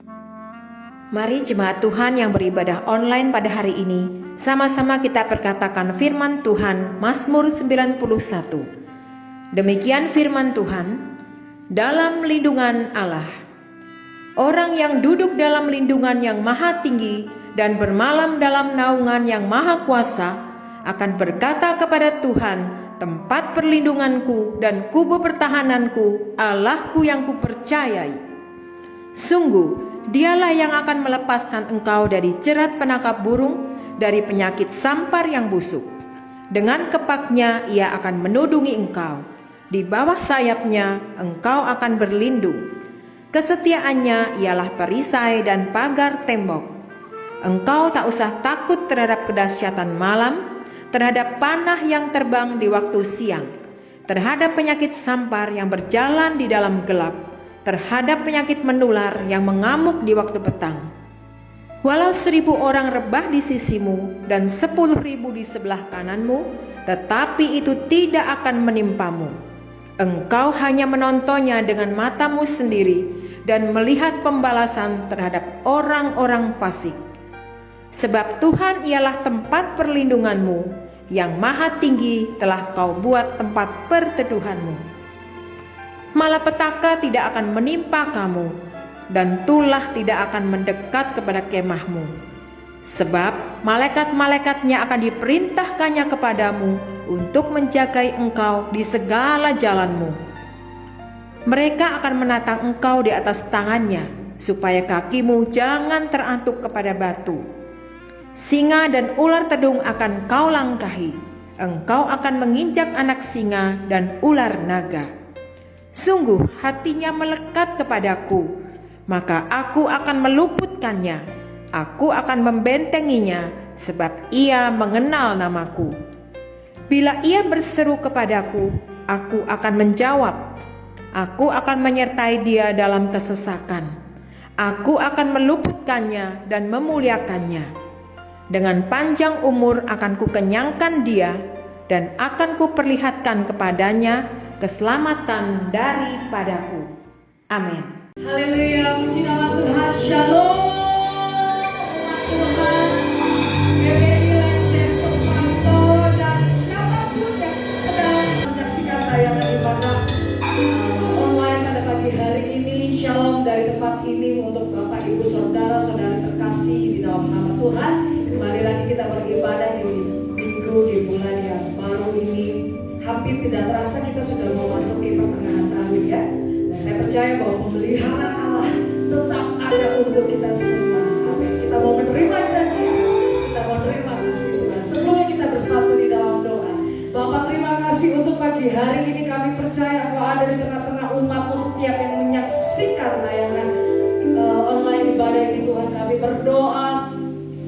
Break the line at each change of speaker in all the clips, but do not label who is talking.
Mari jemaat Tuhan yang beribadah online pada hari ini, sama-sama kita perkatakan firman Tuhan Mazmur 91. Demikian firman Tuhan, dalam lindungan Allah. Orang yang duduk dalam lindungan yang maha tinggi dan bermalam dalam naungan yang maha kuasa akan berkata kepada Tuhan, tempat perlindunganku dan kubu pertahananku, Allahku yang kupercayai. Sungguh, Dialah yang akan melepaskan engkau dari jerat penangkap burung, dari penyakit sampar yang busuk. Dengan kepaknya ia akan menudungi engkau. Di bawah sayapnya engkau akan berlindung. Kesetiaannya ialah perisai dan pagar tembok. Engkau tak usah takut terhadap kedahsyatan malam, terhadap panah yang terbang di waktu siang, terhadap penyakit sampar yang berjalan di dalam gelap, terhadap penyakit menular yang mengamuk di waktu petang. Walau 1.000 orang rebah di sisimu dan 10.000 di sebelah kananmu, tetapi itu tidak akan menimpamu. Engkau hanya menontonnya dengan matamu sendiri dan melihat pembalasan terhadap orang-orang fasik. Sebab Tuhan ialah tempat perlindunganmu, yang maha tinggi telah kau buat tempat perteduhanmu. Malapetaka tidak akan menimpa kamu, dan tulah tidak akan mendekat kepada kemahmu. Sebab malaikat-malaikatnya akan diperintahkannya kepadamu untuk menjagai engkau di segala jalanmu. Mereka akan menatang engkau di atas tangannya, supaya kakimu jangan terantuk kepada batu. Singa dan ular tedung akan kau langkahi. Engkau akan menginjak anak singa dan ular naga. Sungguh hatinya melekat kepadaku, maka aku akan meluputkannya. Aku akan membentenginya, sebab ia mengenal namaku. Bila ia berseru kepadaku, aku akan menjawab. Aku akan menyertai dia dalam kesesakan. Aku akan meluputkannya dan memuliakannya. Dengan panjang umur akan kukenyangkan dia, dan akan kuperlihatkan kepadanya keselamatan daripadaku. Amin.
Haleluya, puji nama Tuhan. Shalom. Tuhan, Ebenezer James Sopanto dan siapapun yang sedang menyaksikan tayangan ibadah online pada pagi hari ini. Shalom dari tempat ini untuk Bapak Ibu Saudara-saudari terkasih di dalam nama Tuhan. Kembali lagi kita beribadah di minggu di bulan yang baru ini. Hampir tidak terasa kita sudah mau masuk ke pertengahan tahun ya. Dan saya percaya bahwa pemeliharaan Allah tetap ada untuk kita semua. Amin. Kita mau menerima janji Allah, kita mau menerima kasih Tuhan. Sebelumnya kita bersatu di dalam doa. Bapak, terima kasih untuk pagi hari ini. Kami percaya Engkau ada di tengah-tengah umat-Mu setiap yang menyaksikan tayangan online ibadah ini Tuhan. Kami berdoa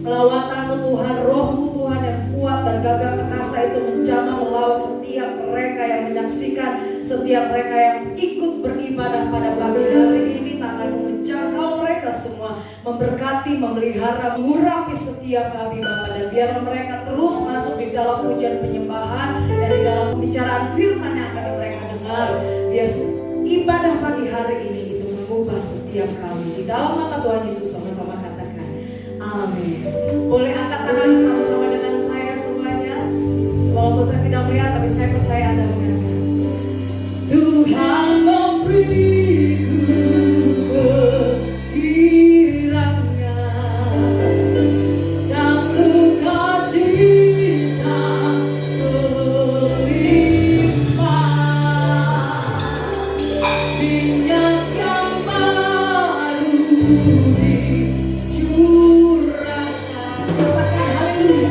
lawatan-Mu Tuhan, Roh-Mu Tuhan yang kuat dan gagah perkasa itu menjamah melawan setiap mereka yang menyaksikan, setiap mereka yang ikut beribadah pada pagi hari ini. Tangan-Mu menjangkau mereka semua, memberkati, memelihara, mengurapi setiap kami Bapa, dan biar mereka terus masuk di dalam pujian penyembahan dan di dalam pembicaraan firman yang akan mereka dengar. Biar ibadah pagi hari ini itu mengubah setiap kami. Di dalam nama Tuhan Yesus sama-sama katakan amin. Boleh angkat tangan sama-sama dengan saya semuanya. Walaupun saya tidak melihat, tapi saya percaya Anda melihat. Tuhan memberiku kiranya dan sukacita melimpah, minyak yang baru dicurahkan. Haleluya, haleluya.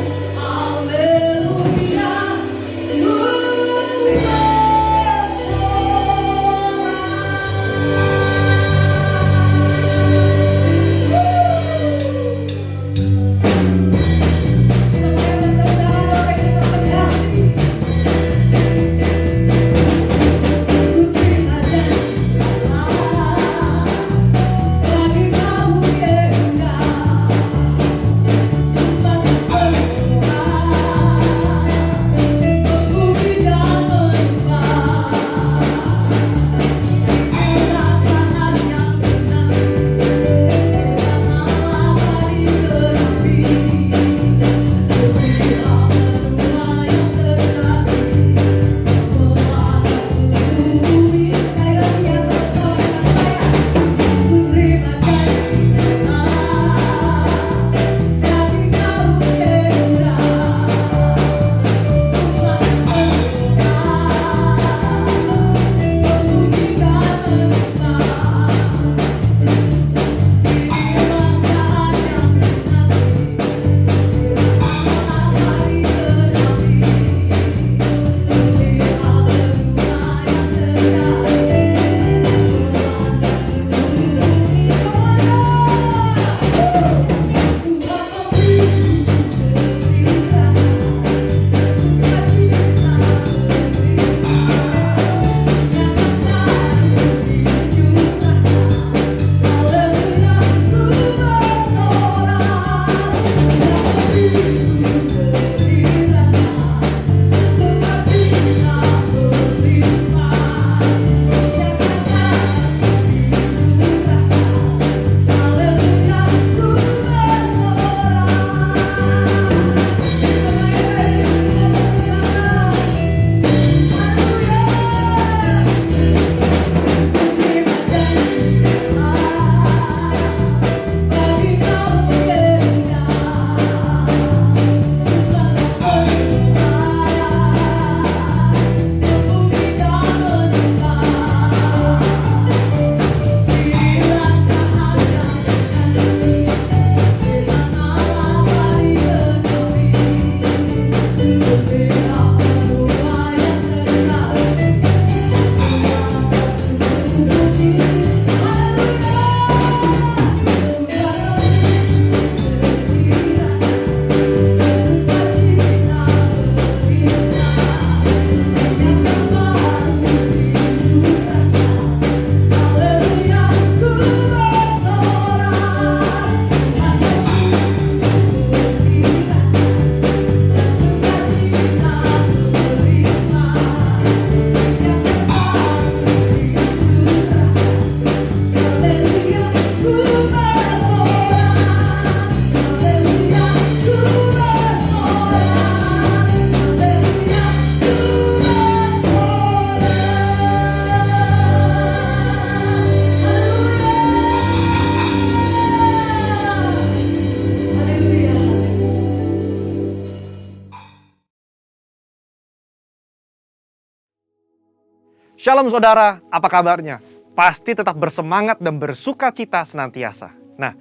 Shalom saudara, apa kabarnya? Pasti tetap bersemangat dan bersuka cita senantiasa. Nah,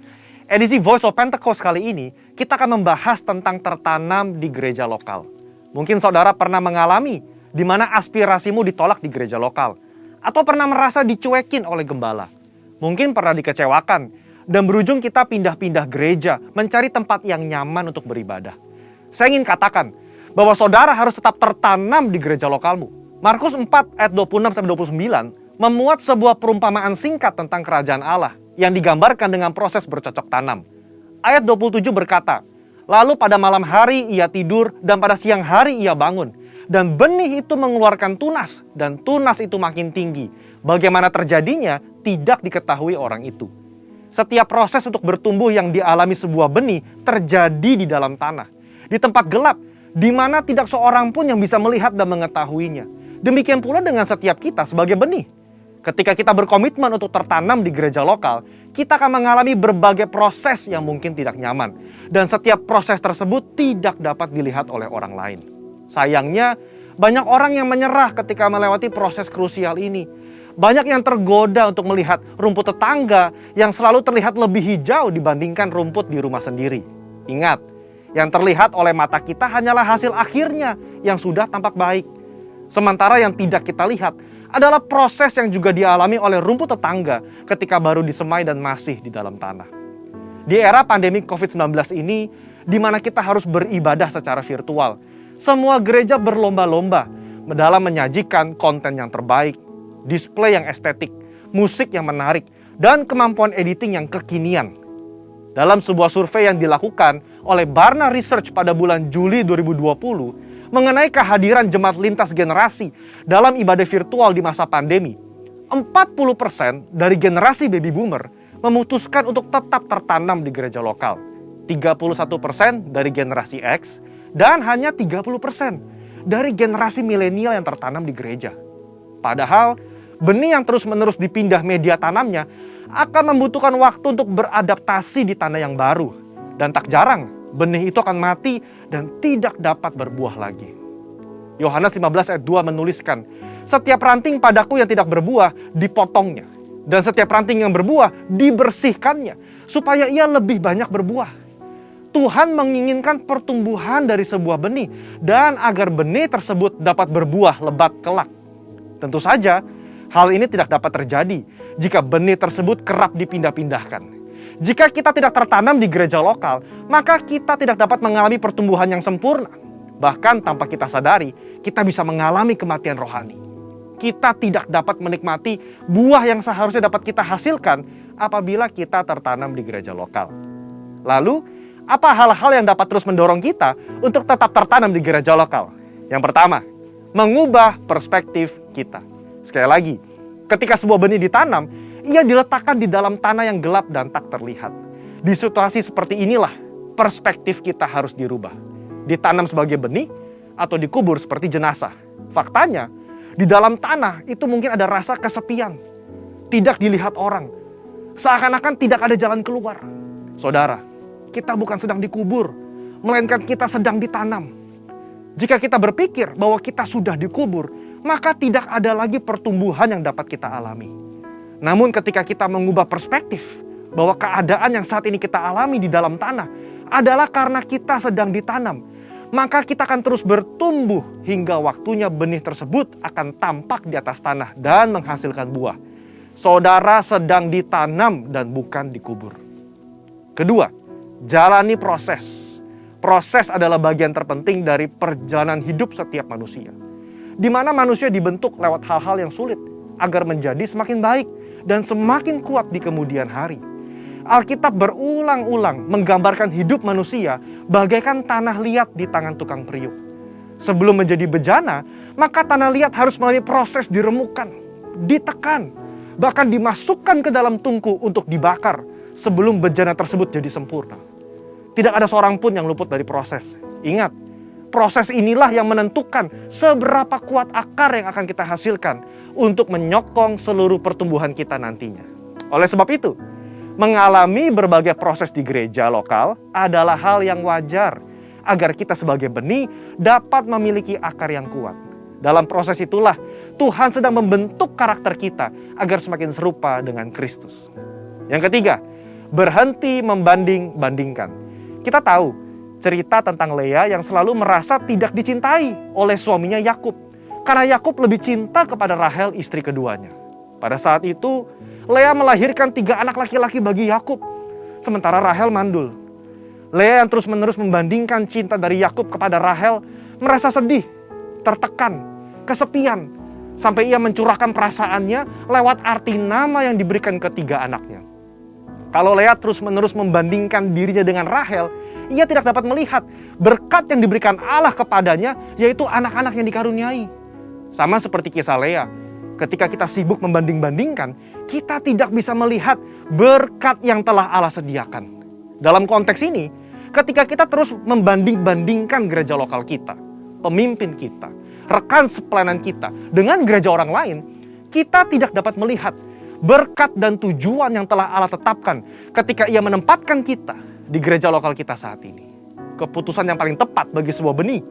edisi Voice of Pentecost kali ini, kita akan membahas tentang tertanam di gereja lokal. Mungkin saudara pernah mengalami di mana aspirasimu ditolak di gereja lokal. Atau pernah merasa dicuekin oleh gembala. Mungkin pernah dikecewakan dan berujung kita pindah-pindah gereja mencari tempat yang nyaman untuk beribadah. Saya ingin katakan bahwa saudara harus tetap tertanam di gereja lokalmu. Markus 4 ayat 26-29 memuat sebuah perumpamaan singkat tentang kerajaan Allah yang digambarkan dengan proses bercocok tanam. Ayat 27 berkata, "Lalu pada malam hari ia tidur dan pada siang hari ia bangun. Dan benih itu mengeluarkan tunas dan tunas itu makin tinggi. Bagaimana terjadinya tidak diketahui orang itu." Setiap proses untuk bertumbuh yang dialami sebuah benih terjadi di dalam tanah. Di tempat gelap, di mana tidak seorang pun yang bisa melihat dan mengetahuinya. Demikian pula dengan setiap kita sebagai benih. Ketika kita berkomitmen untuk tertanam di gereja lokal, kita akan mengalami berbagai proses yang mungkin tidak nyaman. Dan setiap proses tersebut tidak dapat dilihat oleh orang lain. Sayangnya, banyak orang yang menyerah ketika melewati proses krusial ini. Banyak yang tergoda untuk melihat rumput tetangga yang selalu terlihat lebih hijau dibandingkan rumput di rumah sendiri. Ingat, yang terlihat oleh mata kita hanyalah hasil akhirnya yang sudah tampak baik. Sementara yang tidak kita lihat adalah proses yang juga dialami oleh rumput tetangga ketika baru disemai dan masih di dalam tanah. Di era pandemi COVID-19 ini, di mana kita harus beribadah secara virtual, semua gereja berlomba-lomba dalam menyajikan konten yang terbaik, display yang estetik, musik yang menarik, dan kemampuan editing yang kekinian. Dalam sebuah survei yang dilakukan oleh Barna Research pada bulan Juli 2020, mengenai kehadiran jemaat lintas generasi dalam ibadah virtual di masa pandemi, 40% dari generasi baby boomer memutuskan untuk tetap tertanam di gereja lokal, 31% dari generasi X, dan hanya 30% dari generasi milenial yang tertanam di gereja. Padahal, benih yang terus-menerus dipindah media tanamnya akan membutuhkan waktu untuk beradaptasi di tanah yang baru. Dan tak jarang, benih itu akan mati dan tidak dapat berbuah lagi. Yohanes 15 ayat 2 menuliskan, "Setiap ranting padaku yang tidak berbuah dipotongnya, dan setiap ranting yang berbuah dibersihkannya, supaya ia lebih banyak berbuah." Tuhan menginginkan pertumbuhan dari sebuah benih dan agar benih tersebut dapat berbuah lebat kelak. Tentu saja, hal ini tidak dapat terjadi jika benih tersebut kerap dipindah-pindahkan. Jika kita tidak tertanam di gereja lokal, maka kita tidak dapat mengalami pertumbuhan yang sempurna. Bahkan tanpa kita sadari, kita bisa mengalami kematian rohani. Kita tidak dapat menikmati buah yang seharusnya dapat kita hasilkan apabila kita tertanam di gereja lokal. Lalu, apa hal-hal yang dapat terus mendorong kita untuk tetap tertanam di gereja lokal? Yang pertama, mengubah perspektif kita. Sekali lagi, ketika sebuah benih ditanam, ia diletakkan di dalam tanah yang gelap dan tak terlihat. Di situasi seperti inilah perspektif kita harus dirubah. Ditanam sebagai benih atau dikubur seperti jenazah. Faktanya, di dalam tanah itu mungkin ada rasa kesepian. Tidak dilihat orang. Seakan-akan tidak ada jalan keluar. Saudara, kita bukan sedang dikubur, melainkan kita sedang ditanam. Jika kita berpikir bahwa kita sudah dikubur, maka tidak ada lagi pertumbuhan yang dapat kita alami. Namun ketika kita mengubah perspektif bahwa keadaan yang saat ini kita alami di dalam tanah adalah karena kita sedang ditanam, maka kita akan terus bertumbuh hingga waktunya benih tersebut akan tampak di atas tanah dan menghasilkan buah. Saudara sedang ditanam dan bukan dikubur. Kedua, jalani proses. Proses adalah bagian terpenting dari perjalanan hidup setiap manusia, di mana manusia dibentuk lewat hal-hal yang sulit agar menjadi semakin baik dan semakin kuat di kemudian hari. Alkitab berulang-ulang menggambarkan hidup manusia bagaikan tanah liat di tangan tukang periuk. Sebelum menjadi bejana, maka tanah liat harus melalui proses diremukan, ditekan, bahkan dimasukkan ke dalam tungku untuk dibakar sebelum bejana tersebut jadi sempurna. Tidak ada seorang pun yang luput dari proses. Ingat, proses inilah yang menentukan seberapa kuat akar yang akan kita hasilkan untuk menyokong seluruh pertumbuhan kita nantinya. Oleh sebab itu, mengalami berbagai proses di gereja lokal adalah hal yang wajar agar kita sebagai benih dapat memiliki akar yang kuat. Dalam proses itulah Tuhan sedang membentuk karakter kita agar semakin serupa dengan Kristus. Yang ketiga, berhenti membanding-bandingkan. Kita tahu cerita tentang Lea yang selalu merasa tidak dicintai oleh suaminya Yakub. Karena Yakub lebih cinta kepada Rahel, istri keduanya. Pada saat itu, Lea melahirkan 3 anak laki-laki bagi Yakub, sementara Rahel mandul. Lea yang terus-menerus membandingkan cinta dari Yakub kepada Rahel merasa sedih, tertekan, kesepian, sampai ia mencurahkan perasaannya lewat arti nama yang diberikan ketiga anaknya. Kalau Lea terus-menerus membandingkan dirinya dengan Rahel, ia tidak dapat melihat berkat yang diberikan Allah kepadanya, yaitu anak-anak yang dikaruniai. Sama seperti kisah Lea, ketika kita sibuk membanding-bandingkan, kita tidak bisa melihat berkat yang telah Allah sediakan. Dalam konteks ini, ketika kita terus membanding-bandingkan gereja lokal kita, pemimpin kita, rekan sepelayanan kita dengan gereja orang lain, kita tidak dapat melihat berkat dan tujuan yang telah Allah tetapkan ketika ia menempatkan kita di gereja lokal kita saat ini. Keputusan yang paling tepat bagi sebuah benih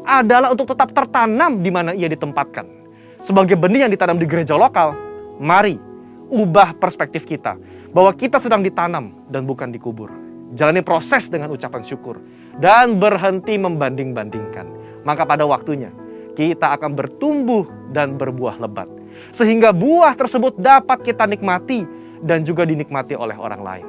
adalah untuk tetap tertanam di mana ia ditempatkan. Sebagai benih yang ditanam di gereja lokal, mari ubah perspektif kita bahwa kita sedang ditanam dan bukan dikubur. Jalani proses dengan ucapan syukur dan berhenti membanding-bandingkan. Maka pada waktunya kita akan bertumbuh dan berbuah lebat, sehingga buah tersebut dapat kita nikmati dan juga dinikmati oleh orang lain.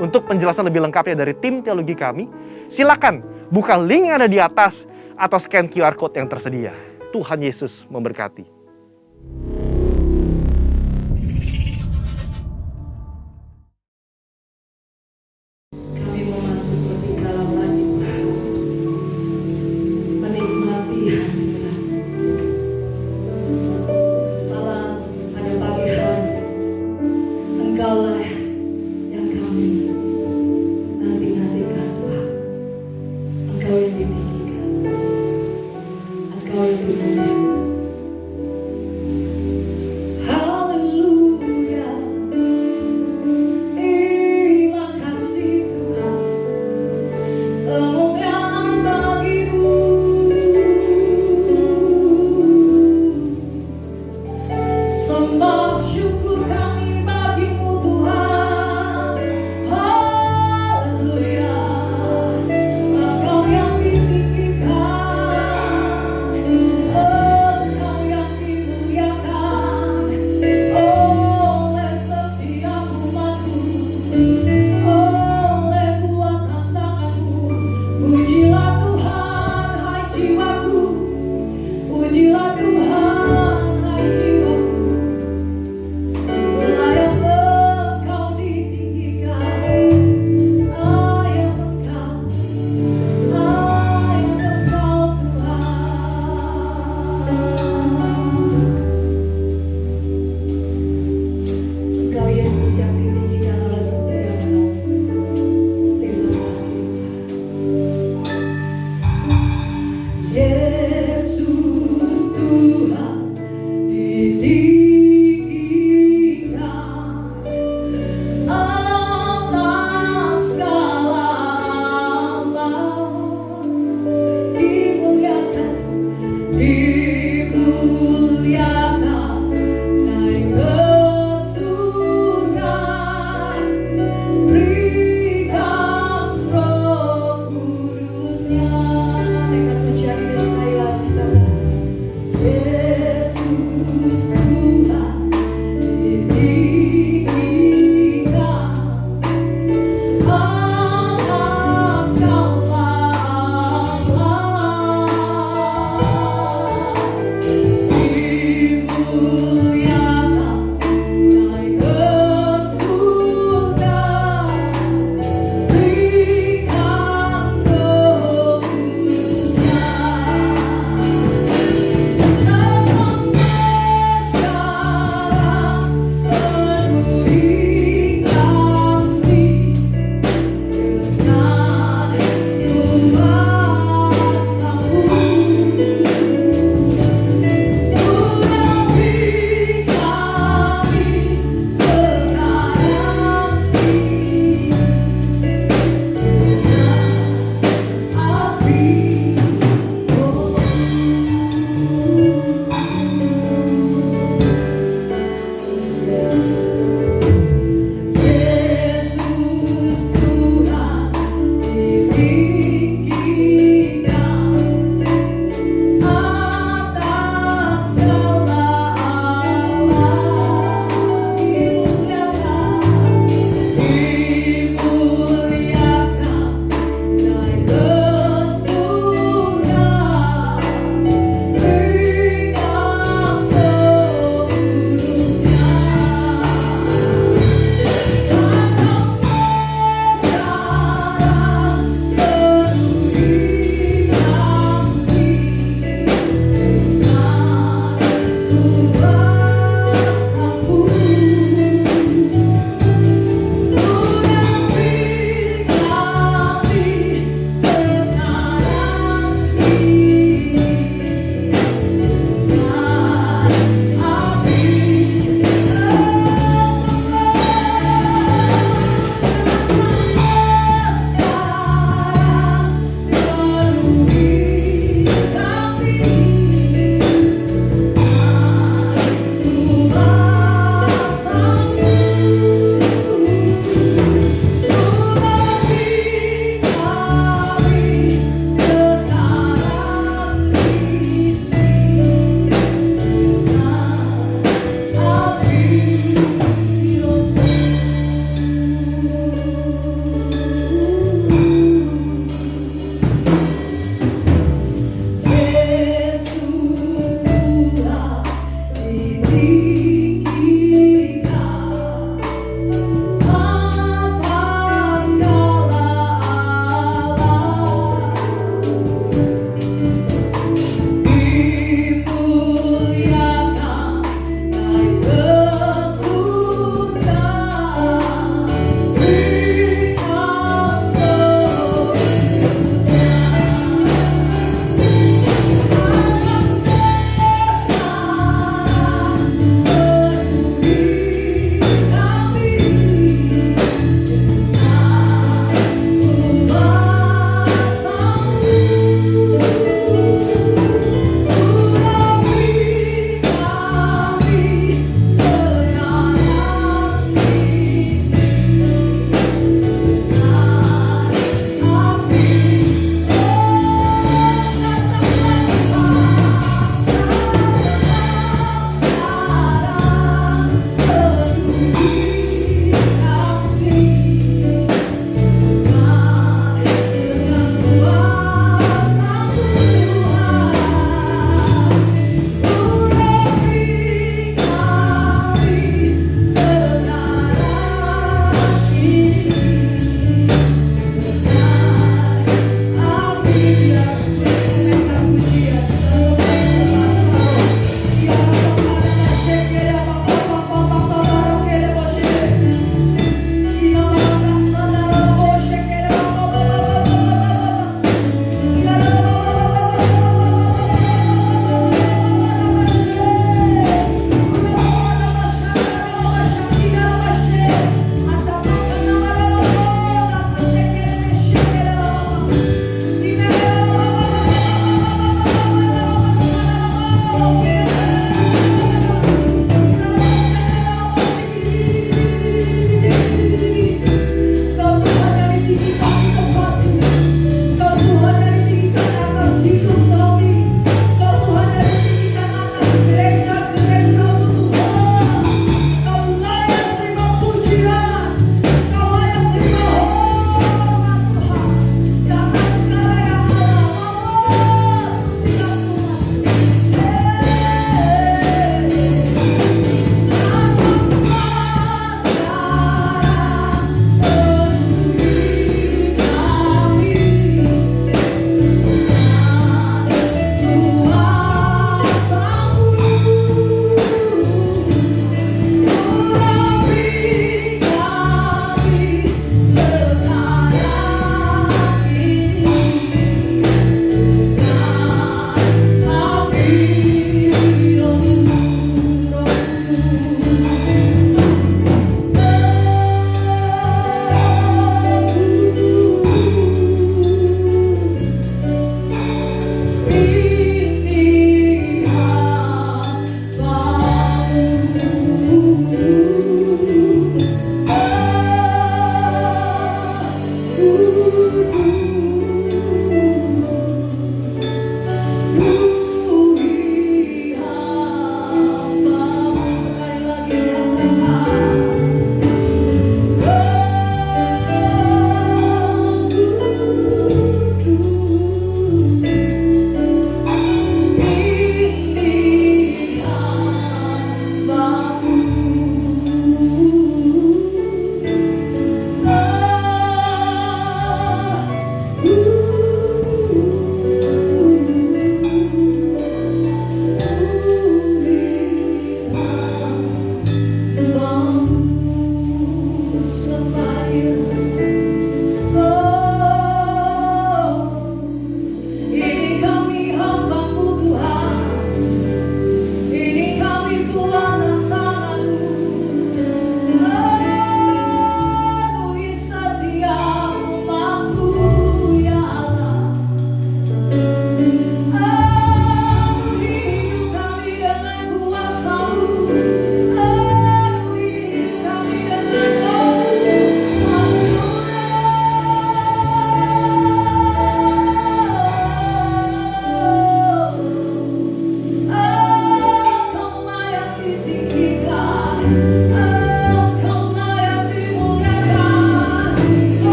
Untuk penjelasan lebih lengkapnya dari tim teologi kami, silakan buka link yang ada di atas atau scan QR Code yang tersedia. Tuhan Yesus memberkati.
Kami mau masuk lebih dalam lagi Tuhan, menikmati hadirat. Malam pada pagi hari, Engkaulah yang kami nanti-nantikan Tuhan. Engkau yang ditinggikan, Engkau yang dimuliakan. Haleluya. Terima kasih Tuhan, kemuliaan bagi-Mu. Sembah syukur kami bagi-Mu Tuhan. Haleluya. Engkau yang ditinggikan, Engkau yang dimuliakan oleh setiap umat-Mu, oleh buatan tangan-Mu. Pujilah Tuhan, hai jiwaku, pujilah Tuhan, hai jiwaku. Layak Engkau ditinggikan, layak Engkau, layak Engkau Tuhan. Engkau Yesus yang ditinggikan oleh setiap kami. Terima kasih Tuhan. Yesus Tuhan.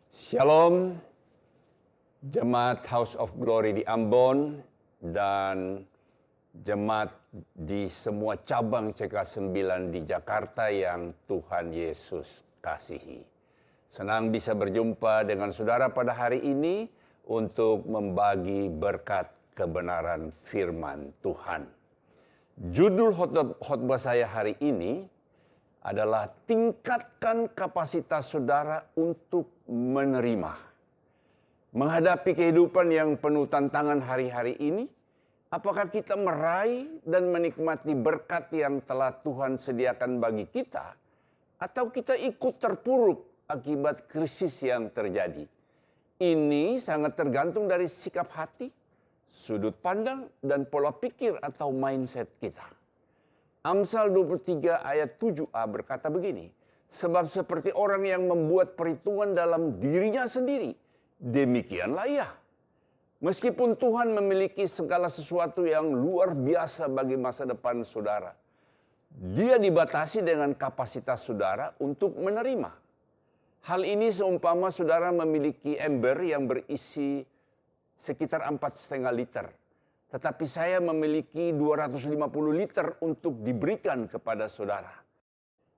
Shalom, Jemaat House of Glory di Ambon dan jemaat di semua cabang CK9 di Jakarta yang Tuhan Yesus kasihi. Senang bisa berjumpa dengan saudara pada hari ini untuk membagi berkat kebenaran firman Tuhan. Judul khotbah saya hari ini adalah tingkatkan kapasitas saudara untuk menerima. Menghadapi kehidupan yang penuh tantangan hari-hari ini, apakah kita meraih dan menikmati berkat yang telah Tuhan sediakan bagi kita, atau kita ikut terpuruk akibat krisis yang terjadi? Ini sangat tergantung dari sikap hati, sudut pandang, dan pola pikir atau mindset kita. Amsal 23 ayat 7a berkata begini, sebab seperti orang yang membuat perhitungan dalam dirinya sendiri, demikianlah ia. Meskipun Tuhan memiliki segala sesuatu yang luar biasa bagi masa depan saudara, Dia dibatasi dengan kapasitas saudara untuk menerima. Hal ini seumpama saudara memiliki ember yang berisi sekitar 4,5 liter. Tetapi saya memiliki 250 liter untuk diberikan kepada saudara.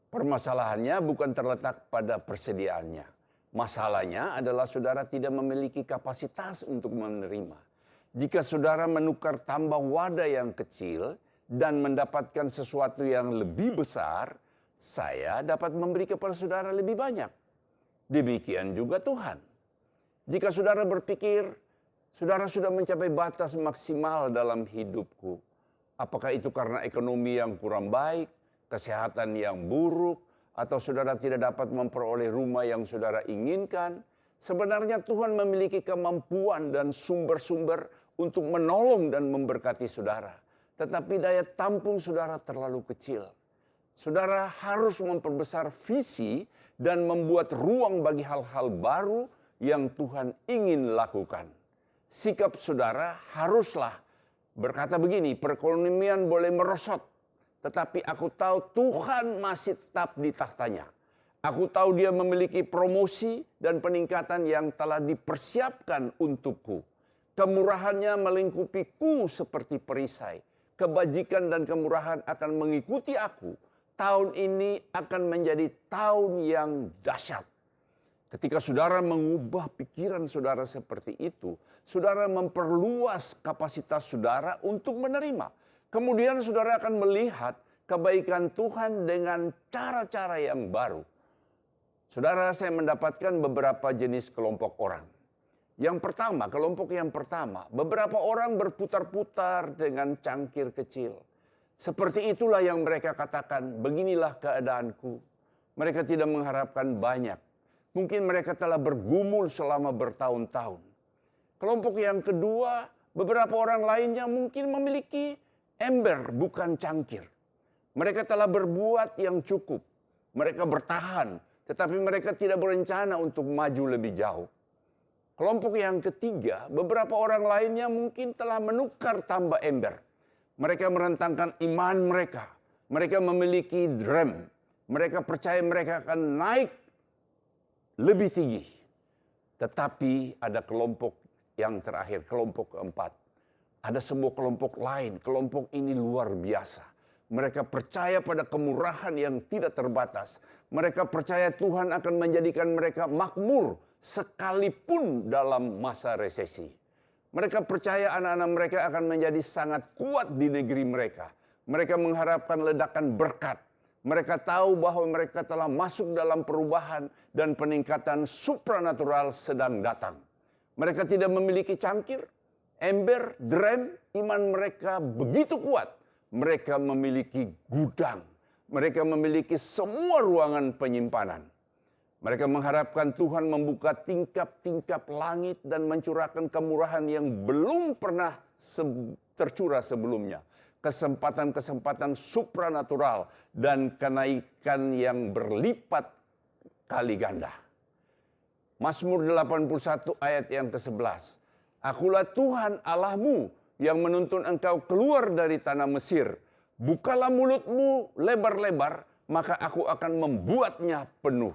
Permasalahannya bukan terletak pada persediaannya. Masalahnya adalah saudara tidak memiliki kapasitas untuk menerima. Jika saudara menukar tambah wadah yang kecil dan mendapatkan sesuatu yang lebih besar, saya dapat memberi kepada saudara lebih banyak. Demikian juga Tuhan. Jika saudara berpikir, saudara sudah mencapai batas maksimal dalam hidupku. Apakah itu karena ekonomi yang kurang baik, kesehatan yang buruk, atau saudara tidak dapat memperoleh rumah yang saudara inginkan? Sebenarnya Tuhan memiliki kemampuan dan sumber-sumber untuk menolong dan memberkati saudara. Tetapi daya tampung saudara terlalu kecil. Saudara harus memperbesar visi dan membuat ruang bagi hal-hal baru yang Tuhan ingin lakukan. Sikap saudara haruslah berkata begini, perekonomian boleh merosot, tetapi aku tahu Tuhan masih tetap di tahtanya. Aku tahu Dia memiliki promosi dan peningkatan yang telah dipersiapkan untukku. Kemurahannya melingkupiku seperti perisai. Kebajikan dan kemurahan akan mengikuti aku. Tahun ini akan menjadi tahun yang dahsyat. Ketika saudara mengubah pikiran saudara seperti itu, saudara memperluas kapasitas saudara untuk menerima. Kemudian saudara akan melihat kebaikan Tuhan dengan cara-cara yang baru. Saudara, saya mendapatkan beberapa jenis kelompok orang. Kelompok yang pertama, beberapa orang berputar-putar dengan cangkir kecil. Seperti itulah yang mereka katakan, beginilah keadaanku. Mereka tidak mengharapkan banyak. Mungkin mereka telah bergumul selama bertahun-tahun. Kelompok yang kedua, beberapa orang lainnya mungkin memiliki ember bukan cangkir. Mereka telah berbuat yang cukup. Mereka bertahan, tetapi mereka tidak berencana untuk maju lebih jauh. Kelompok yang ketiga, beberapa orang lainnya mungkin telah menukar tambah ember. Mereka merentangkan iman mereka. Mereka memiliki rem. Mereka percaya mereka akan naik lebih tinggi. Tetapi ada kelompok yang terakhir, kelompok keempat. Ada sebuah kelompok lain, kelompok ini luar biasa. Mereka percaya pada kemurahan yang tidak terbatas. Mereka percaya Tuhan akan menjadikan mereka makmur sekalipun dalam masa resesi. Mereka percaya anak-anak mereka akan menjadi sangat kuat di negeri mereka. Mereka mengharapkan ledakan berkat. Mereka tahu bahwa mereka telah masuk dalam perubahan dan peningkatan supranatural sedang datang. Mereka tidak memiliki cangkir, ember, drum, iman mereka begitu kuat. Mereka memiliki gudang. Mereka memiliki semua ruangan penyimpanan. Mereka mengharapkan Tuhan membuka tingkap-tingkap langit dan mencurahkan kemurahan yang belum pernah tercurah sebelumnya. Kesempatan-kesempatan supranatural dan kenaikan yang berlipat kali ganda. Mazmur 81 ayat yang ke-11. Akulah Tuhan Allahmu yang menuntun engkau keluar dari tanah Mesir. Bukalah mulutmu lebar-lebar, maka aku akan membuatnya penuh.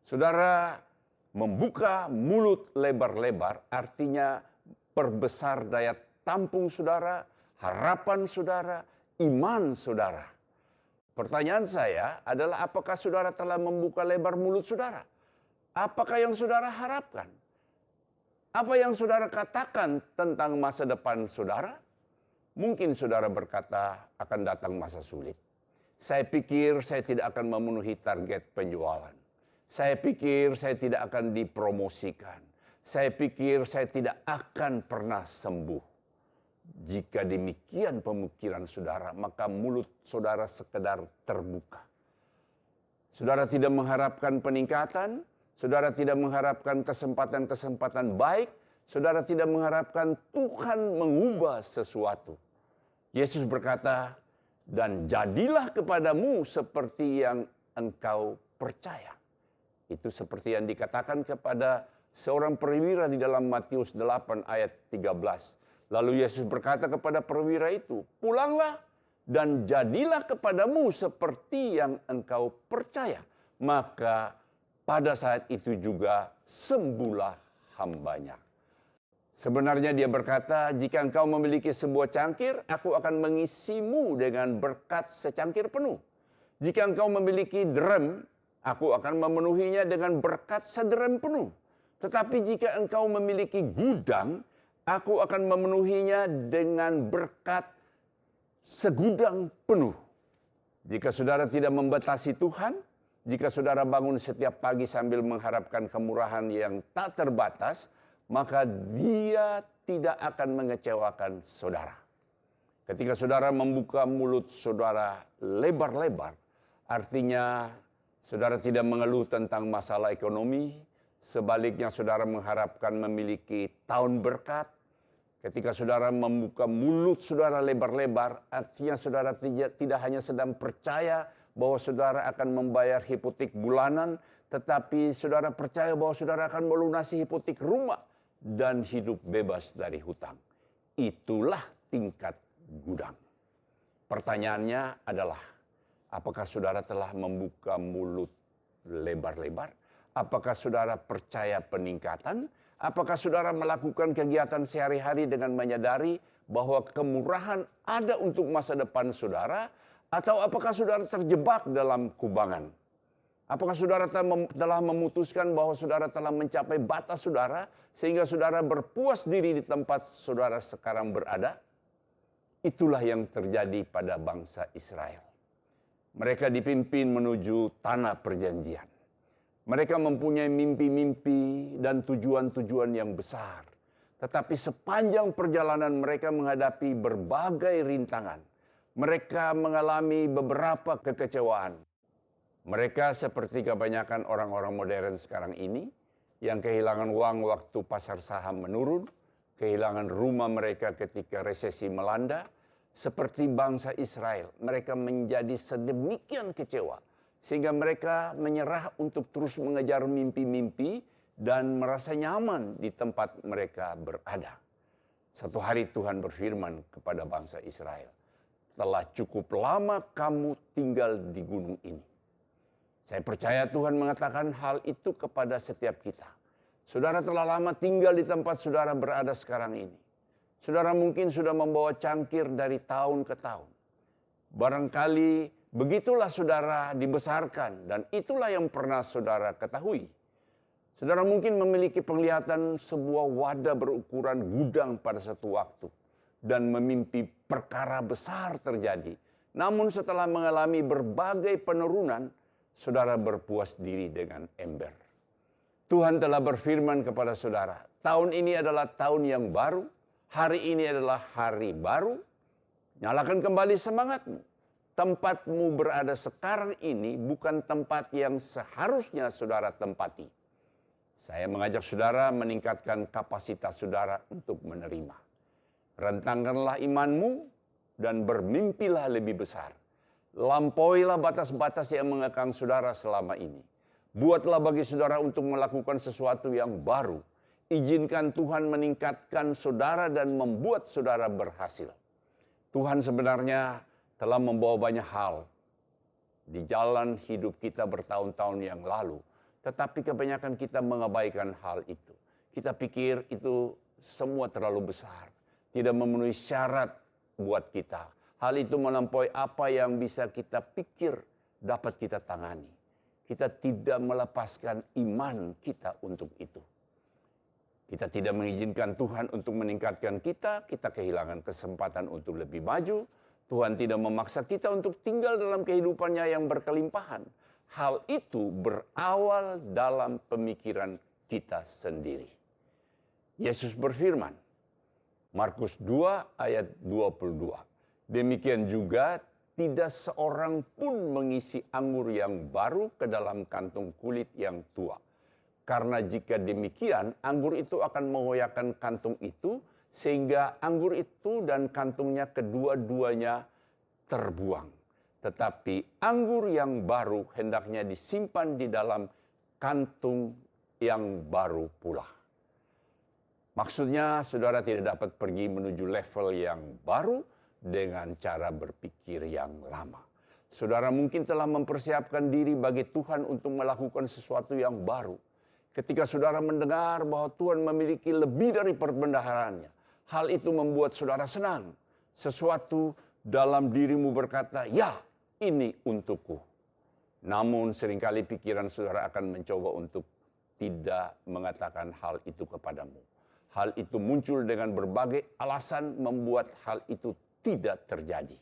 Saudara, Membuka mulut lebar-lebar artinya perbesar daya tampung saudara, harapan saudara, iman saudara. Pertanyaan saya adalah apakah saudara telah membuka lebar mulut saudara? Apakah yang saudara harapkan? Apa yang saudara katakan tentang masa depan saudara? Mungkin saudara berkata akan datang masa sulit. Saya pikir saya tidak akan memenuhi target penjualan. Saya pikir saya tidak akan dipromosikan. Saya pikir saya tidak akan pernah sembuh. Jika demikian pemikiran saudara, maka mulut saudara sekedar terbuka. Saudara tidak mengharapkan peningkatan, saudara tidak mengharapkan kesempatan-kesempatan baik, saudara tidak mengharapkan Tuhan mengubah sesuatu. Yesus berkata, dan jadilah kepadamu seperti yang engkau percaya. Itu seperti yang dikatakan kepada seorang perwira di dalam Matius 8 ayat 13. Lalu Yesus berkata kepada perwira itu, pulanglah dan jadilah kepadamu seperti yang engkau percaya. Maka pada saat itu juga sembuhlah hambanya. Sebenarnya dia berkata, jika engkau memiliki sebuah cangkir, aku akan mengisimu dengan berkat secangkir penuh. Jika engkau memiliki drum, aku akan memenuhinya dengan berkat sederem penuh. Tetapi jika engkau memiliki gudang, aku akan memenuhinya dengan berkat segudang penuh. Jika saudara tidak membatasi Tuhan, jika saudara bangun setiap pagi sambil mengharapkan kemurahan yang tak terbatas, maka Dia tidak akan mengecewakan saudara. Ketika saudara membuka mulut saudara lebar-lebar, artinya saudara tidak mengeluh tentang masalah ekonomi, sebaliknya saudara mengharapkan memiliki tahun berkat. Ketika saudara membuka mulut saudara lebar-lebar, artinya saudara tidak hanya sedang percaya bahwa saudara akan membayar hipotek bulanan, tetapi saudara percaya bahwa saudara akan melunasi hipotek rumah dan hidup bebas dari hutang. Itulah tingkat gudang. Pertanyaannya adalah, apakah saudara telah membuka mulut lebar-lebar? Apakah saudara percaya peningkatan? Apakah saudara melakukan kegiatan sehari-hari dengan menyadari bahwa kemurahan ada untuk masa depan saudara? Atau apakah saudara terjebak dalam kubangan? Apakah saudara telah memutuskan bahwa saudara telah mencapai batas saudara sehingga saudara berpuas diri di tempat saudara sekarang berada? Itulah yang terjadi pada bangsa Israel. Mereka dipimpin menuju tanah perjanjian. Mereka mempunyai mimpi-mimpi dan tujuan-tujuan yang besar. Tetapi sepanjang perjalanan mereka menghadapi berbagai rintangan. Mereka mengalami beberapa kekecewaan. Mereka seperti kebanyakan orang-orang modern sekarang ini yang kehilangan uang waktu pasar saham menurun, kehilangan rumah mereka ketika resesi melanda. Seperti bangsa Israel, mereka menjadi sedemikian kecewa sehingga mereka menyerah untuk terus mengejar mimpi-mimpi dan merasa nyaman di tempat mereka berada. Satu hari Tuhan berfirman kepada bangsa Israel, telah cukup lama kamu tinggal di gunung ini. Saya percaya Tuhan mengatakan hal itu kepada setiap kita. Saudara telah lama tinggal di tempat saudara berada sekarang ini. Saudara mungkin sudah membawa cangkir dari tahun ke tahun. Barangkali begitulah saudara dibesarkan dan itulah yang pernah saudara ketahui. Saudara mungkin memiliki penglihatan sebuah wadah berukuran gudang pada satu waktu dan memimpi perkara besar terjadi. Namun setelah mengalami berbagai penurunan, saudara berpuas diri dengan ember. Tuhan telah berfirman kepada saudara, tahun ini adalah tahun yang baru. Hari ini adalah hari baru, nyalakan kembali semangatmu. Tempatmu berada sekarang ini bukan tempat yang seharusnya saudara tempati. Saya mengajak saudara meningkatkan kapasitas saudara untuk menerima. Rentangkanlah imanmu dan bermimpilah lebih besar. Lampauilah batas-batas yang mengekang saudara selama ini. Buatlah bagi saudara untuk melakukan sesuatu yang baru. Izinkan Tuhan meningkatkan saudara dan membuat saudara berhasil. Tuhan sebenarnya telah membawa banyak hal di jalan hidup kita bertahun-tahun yang lalu. Tetapi kebanyakan kita mengabaikan hal itu. Kita pikir itu semua terlalu besar. Tidak memenuhi syarat buat kita. Hal itu melampaui apa yang bisa kita pikir dapat kita tangani. Kita tidak melepaskan iman kita untuk itu. Kita tidak mengizinkan Tuhan untuk meningkatkan kita kehilangan kesempatan untuk lebih maju. Tuhan tidak memaksa kita untuk tinggal dalam kehidupannya yang berkelimpahan. Hal itu berawal dalam pemikiran kita sendiri. Yesus berfirman, Markus 2 ayat 22. Demikian juga tidak seorang pun mengisi anggur yang baru ke dalam kantung kulit yang tua. Karena jika demikian, anggur itu akan mengoyakkan kantung itu, sehingga anggur itu dan kantungnya kedua-duanya terbuang. Tetapi anggur yang baru hendaknya disimpan di dalam kantung yang baru pula. Maksudnya saudara tidak dapat pergi menuju level yang baru dengan cara berpikir yang lama. Saudara mungkin telah mempersiapkan diri bagi Tuhan untuk melakukan sesuatu yang baru. Ketika saudara mendengar bahwa Tuhan memiliki lebih dari perbendaharanya, hal itu membuat saudara senang. Sesuatu dalam dirimu berkata, ya ini untukku. Namun seringkali pikiran saudara akan mencoba untuk tidak mengatakan hal itu kepadamu. Hal itu muncul dengan berbagai alasan membuat hal itu tidak terjadi.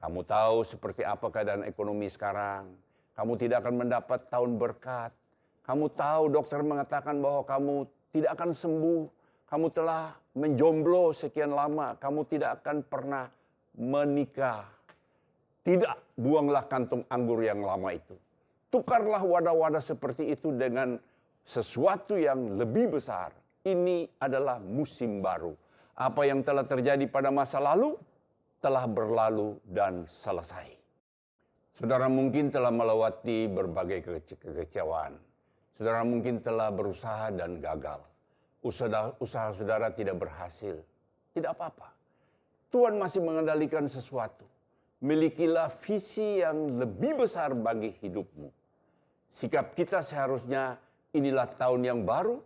Kamu tahu seperti apa keadaan ekonomi sekarang. Kamu tidak akan mendapat tahun berkat. Kamu tahu dokter mengatakan bahwa kamu tidak akan sembuh. Kamu telah menjomblo sekian lama. Kamu tidak akan pernah menikah. Tidak, buanglah kantung anggur yang lama itu. Tukarlah wadah-wadah seperti itu dengan sesuatu yang lebih besar. Ini adalah musim baru. Apa yang telah terjadi pada masa lalu telah berlalu dan selesai. Saudara mungkin telah melewati berbagai kekecewaan. Saudara mungkin telah berusaha dan gagal. Usaha saudara tidak berhasil. Tidak apa-apa. Tuhan masih mengendalikan sesuatu. Milikilah visi yang lebih besar bagi hidupmu. Sikap kita seharusnya inilah tahun yang baru.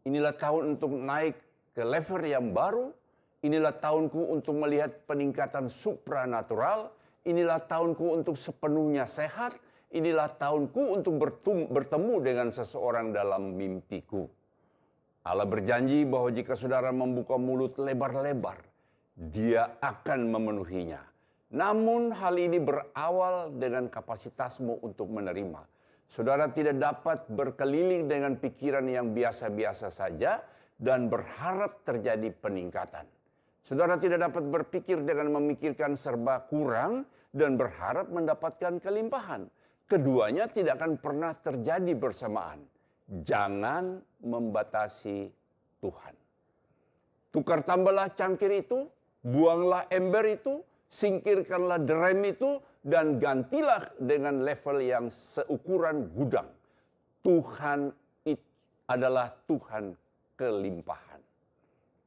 Inilah tahun untuk naik ke level yang baru. Inilah tahunku untuk melihat peningkatan supranatural. Inilah tahunku untuk sepenuhnya sehat. Inilah tahunku untuk bertemu dengan seseorang dalam mimpiku. Allah berjanji bahwa jika saudara membuka mulut lebar-lebar, Dia akan memenuhinya. Namun hal ini berawal dengan kapasitasmu untuk menerima. Saudara tidak dapat berkeliling dengan pikiran yang biasa-biasa saja dan berharap terjadi peningkatan. Saudara tidak dapat berpikir dengan memikirkan serba kurang dan berharap mendapatkan kelimpahan. Keduanya tidak akan pernah terjadi bersamaan. Jangan membatasi Tuhan. Tukar tambahlah cangkir itu, buanglah ember itu, singkirkanlah derem itu, dan gantilah dengan level yang seukuran gudang. Tuhan adalah Tuhan kelimpahan.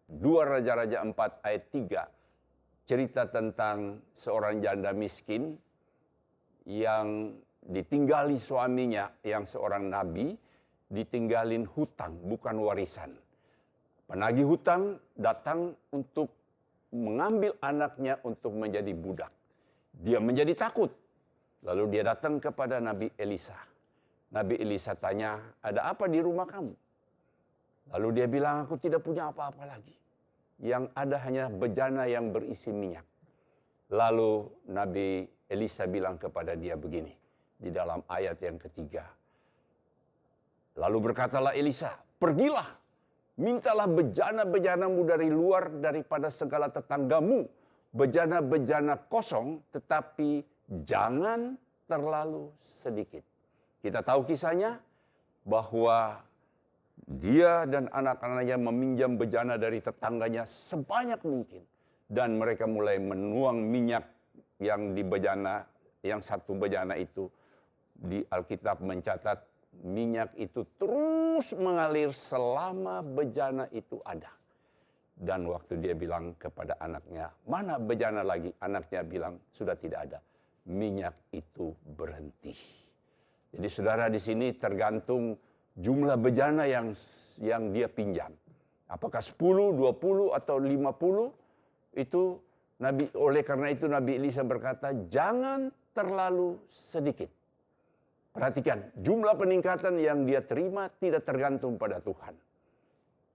2 Raja-Raja 4 ayat 3 cerita tentang seorang janda miskin yang ditinggali suaminya yang seorang nabi, ditinggalin hutang bukan warisan. Penagih hutang datang untuk mengambil anaknya untuk menjadi budak. Dia menjadi takut. Lalu dia datang kepada Nabi Elisa. Nabi Elisa tanya, ada apa di rumah kamu? Lalu dia bilang, aku tidak punya apa-apa lagi. Yang ada hanya bejana yang berisi minyak. Lalu Nabi Elisa bilang kepada dia begini, di dalam ayat yang ketiga. Lalu berkatalah Elisa, pergilah, mintalah bejana-bejanamu dari luar daripada segala tetanggamu. Bejana-bejana kosong, tetapi jangan terlalu sedikit. Kita tahu kisahnya bahwa dia dan anak-anaknya meminjam bejana dari tetangganya sebanyak mungkin. Dan mereka mulai menuang minyak yang di bejana, yang satu bejana itu. Di Alkitab mencatat minyak itu terus mengalir selama bejana itu ada. Dan waktu dia bilang kepada anaknya, mana bejana lagi? Anaknya bilang, sudah tidak ada. Minyak itu berhenti. Jadi saudara di sini tergantung jumlah bejana yang dia pinjam. Apakah 10, 20 atau 50? Itu oleh karena itu Nabi Elisa berkata, jangan terlalu sedikit. Perhatikan, jumlah peningkatan yang dia terima tidak tergantung pada Tuhan.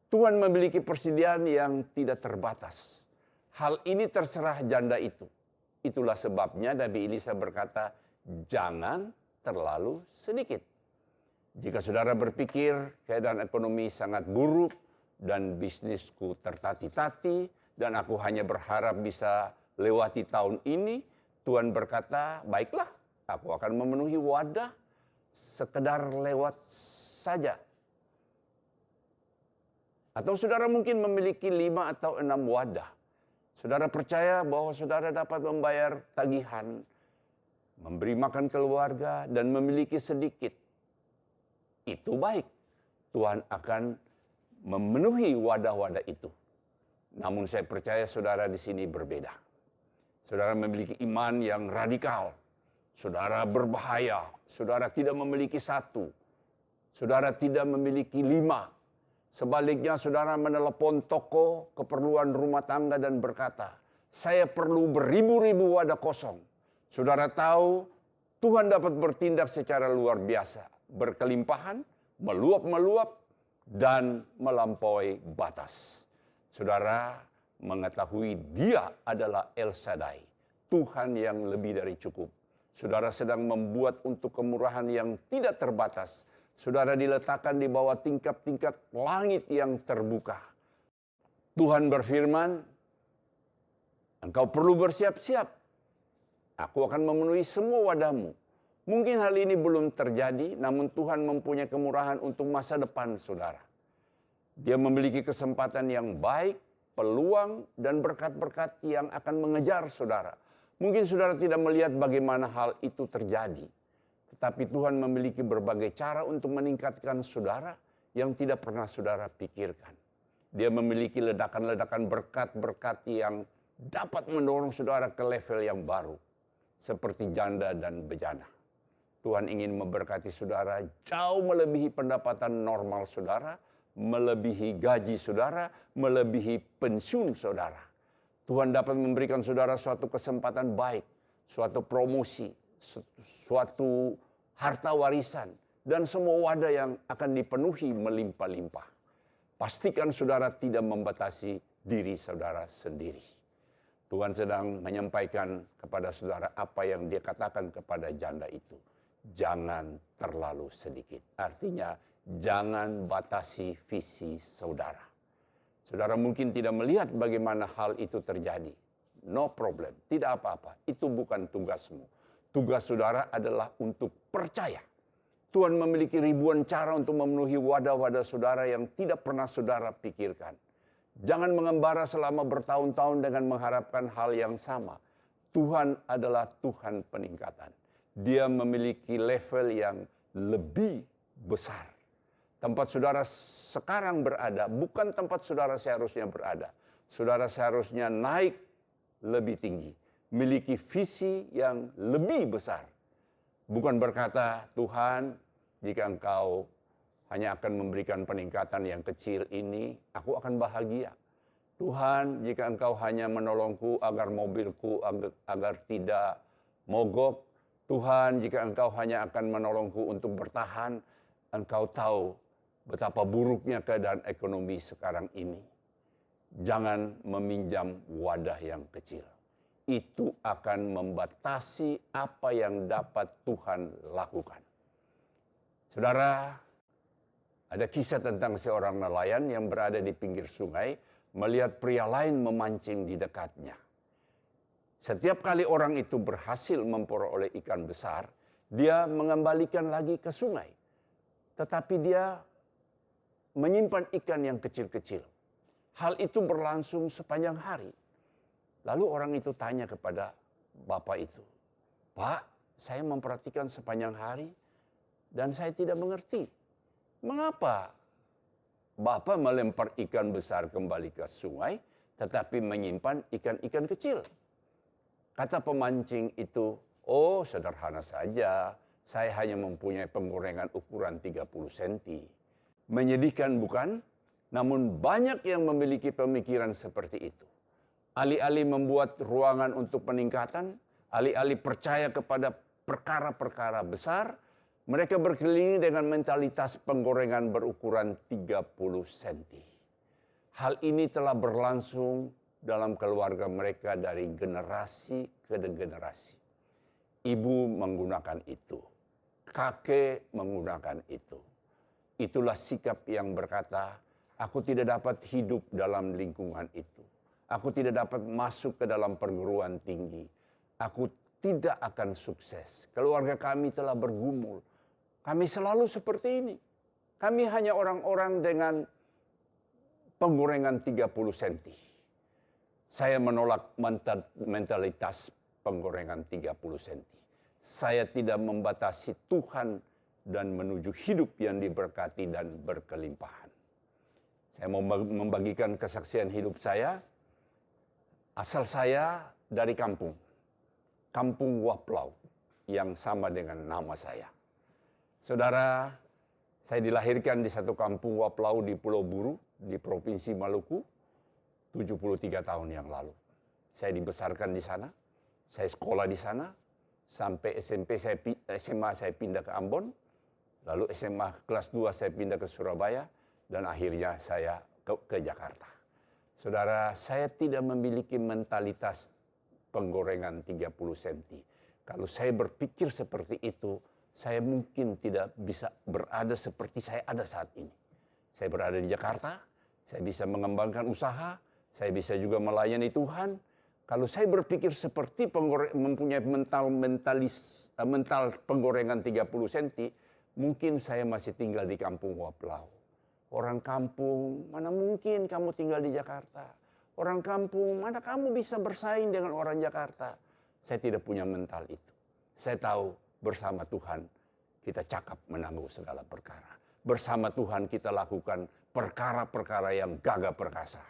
Tuhan memiliki persediaan yang tidak terbatas. Hal ini terserah janda itu. Itulah sebabnya Nabi Elisa berkata, jangan terlalu sedikit. Jika saudara berpikir keadaan ekonomi sangat buruk dan bisnisku tertati-tati dan aku hanya berharap bisa lewati tahun ini, Tuhan berkata, baiklah, aku akan memenuhi wadah sekedar lewat saja. Atau saudara mungkin memiliki 5 atau 6 wadah. Saudara percaya bahwa saudara dapat membayar tagihan, memberi makan keluarga, dan memiliki sedikit. Itu baik. Tuhan akan memenuhi wadah-wadah itu. Namun saya percaya saudara di sini berbeda. Saudara memiliki iman yang radikal. Saudara berbahaya. Saudara tidak memiliki 1. Saudara tidak memiliki 5. Sebaliknya saudara menelepon toko keperluan rumah tangga dan berkata, saya perlu beribu-ribu wadah kosong. Saudara tahu Tuhan dapat bertindak secara luar biasa. Berkelimpahan, meluap-meluap, dan melampaui batas. Saudara mengetahui Dia adalah El Shaddai, Tuhan yang lebih dari cukup. Saudara sedang membuat untuk kemurahan yang tidak terbatas. Saudara diletakkan di bawah tingkat-tingkat langit yang terbuka. Tuhan berfirman, engkau perlu bersiap-siap. Aku akan memenuhi semua wadahmu. Mungkin hal ini belum terjadi, namun Tuhan mempunyai kemurahan untuk masa depan saudara. Dia memiliki kesempatan yang baik, peluang, dan berkat-berkat yang akan mengejar saudara. Mungkin saudara tidak melihat bagaimana hal itu terjadi. Tetapi Tuhan memiliki berbagai cara untuk meningkatkan saudara yang tidak pernah saudara pikirkan. Dia memiliki ledakan-ledakan berkat-berkat yang dapat mendorong saudara ke level yang baru. Seperti janda dan bejana. Tuhan ingin memberkati saudara jauh melebihi pendapatan normal saudara, melebihi gaji saudara, melebihi pensiun saudara. Tuhan dapat memberikan saudara suatu kesempatan baik, suatu promosi, suatu harta warisan, dan semua wadah yang akan dipenuhi melimpah-limpah. Pastikan saudara tidak membatasi diri saudara sendiri. Tuhan sedang menyampaikan kepada saudara apa yang Dia katakan kepada janda itu. Jangan terlalu sedikit. Artinya, jangan batasi visi saudara. Saudara mungkin tidak melihat bagaimana hal itu terjadi. No problem, tidak apa-apa. Itu bukan tugasmu. Tugas saudara adalah untuk percaya. Tuhan memiliki ribuan cara untuk memenuhi wadah-wadah saudara yang tidak pernah saudara pikirkan. Jangan mengembara selama bertahun-tahun dengan mengharapkan hal yang sama. Tuhan adalah Tuhan peningkatan. Dia memiliki level yang lebih besar. Tempat saudara sekarang berada bukan tempat saudara seharusnya berada. Saudara seharusnya naik lebih tinggi. Miliki visi yang lebih besar. Bukan berkata, Tuhan, jika engkau hanya akan memberikan peningkatan yang kecil ini, aku akan bahagia. Tuhan, jika engkau hanya menolongku agar mobilku agar tidak mogok. Tuhan, jika engkau hanya akan menolongku untuk bertahan, engkau tahu betapa buruknya keadaan ekonomi sekarang ini. Jangan meminjam wadah yang kecil. Itu akan membatasi apa yang dapat Tuhan lakukan. Saudara, ada kisah tentang seorang nelayan yang berada di pinggir sungai, melihat pria lain memancing di dekatnya. Setiap kali orang itu berhasil memperoleh ikan besar, dia mengembalikan lagi ke sungai. Tetapi dia menyimpan ikan yang kecil-kecil. Hal itu berlangsung sepanjang hari. Lalu orang itu tanya kepada bapak itu, Pak, saya memperhatikan sepanjang hari dan saya tidak mengerti. Mengapa Bapak melempar ikan besar kembali ke sungai, tetapi menyimpan ikan-ikan kecil? Kata pemancing itu, oh sederhana saja, Saya hanya mempunyai penggorengan ukuran 30 cm. Menyedihkan bukan? Namun banyak yang memiliki pemikiran seperti itu. Alih-alih membuat ruangan untuk peningkatan, alih-alih percaya kepada perkara-perkara besar, mereka berkeliling dengan mentalitas penggorengan berukuran 30 cm. Hal ini telah berlangsung dalam keluarga mereka dari generasi ke generasi. Ibu menggunakan itu, kakek menggunakan itu. Itulah sikap yang berkata, aku tidak dapat hidup dalam lingkungan itu. Aku tidak dapat masuk ke dalam perguruan tinggi. Aku tidak akan sukses. Keluarga kami telah bergumul. Kami selalu seperti ini. Kami hanya orang-orang dengan penggorengan 30 cm. Saya menolak mentalitas penggorengan 30 cm. Saya tidak membatasi Tuhan dan menuju hidup yang diberkati dan berkelimpahan. Saya mau membagikan kesaksian hidup saya. Asal saya dari kampung Waplau, yang sama dengan nama saya. Saudara, saya dilahirkan di satu kampung Waplau di Pulau Buru, di Provinsi Maluku, 73 tahun yang lalu. Saya dibesarkan di sana, saya sekolah di sana, sampai SMA saya pindah ke Ambon, lalu SMA kelas 2 saya pindah ke Surabaya, dan akhirnya saya ke Jakarta. Saudara, saya tidak memiliki mentalitas penggorengan 30 cm. Kalau saya berpikir seperti itu, saya mungkin tidak bisa berada seperti saya ada saat ini. Saya berada di Jakarta, saya bisa mengembangkan usaha, saya bisa juga melayani Tuhan. Kalau saya berpikir seperti mempunyai mental penggorengan 30 cm, mungkin saya masih tinggal di kampung Waplau. Orang kampung, mana mungkin kamu tinggal di Jakarta? Orang kampung, mana kamu bisa bersaing dengan orang Jakarta? Saya tidak punya mental itu. Saya tahu bersama Tuhan kita cakap menanggung segala perkara. Bersama Tuhan kita lakukan perkara-perkara yang gagah perkasa.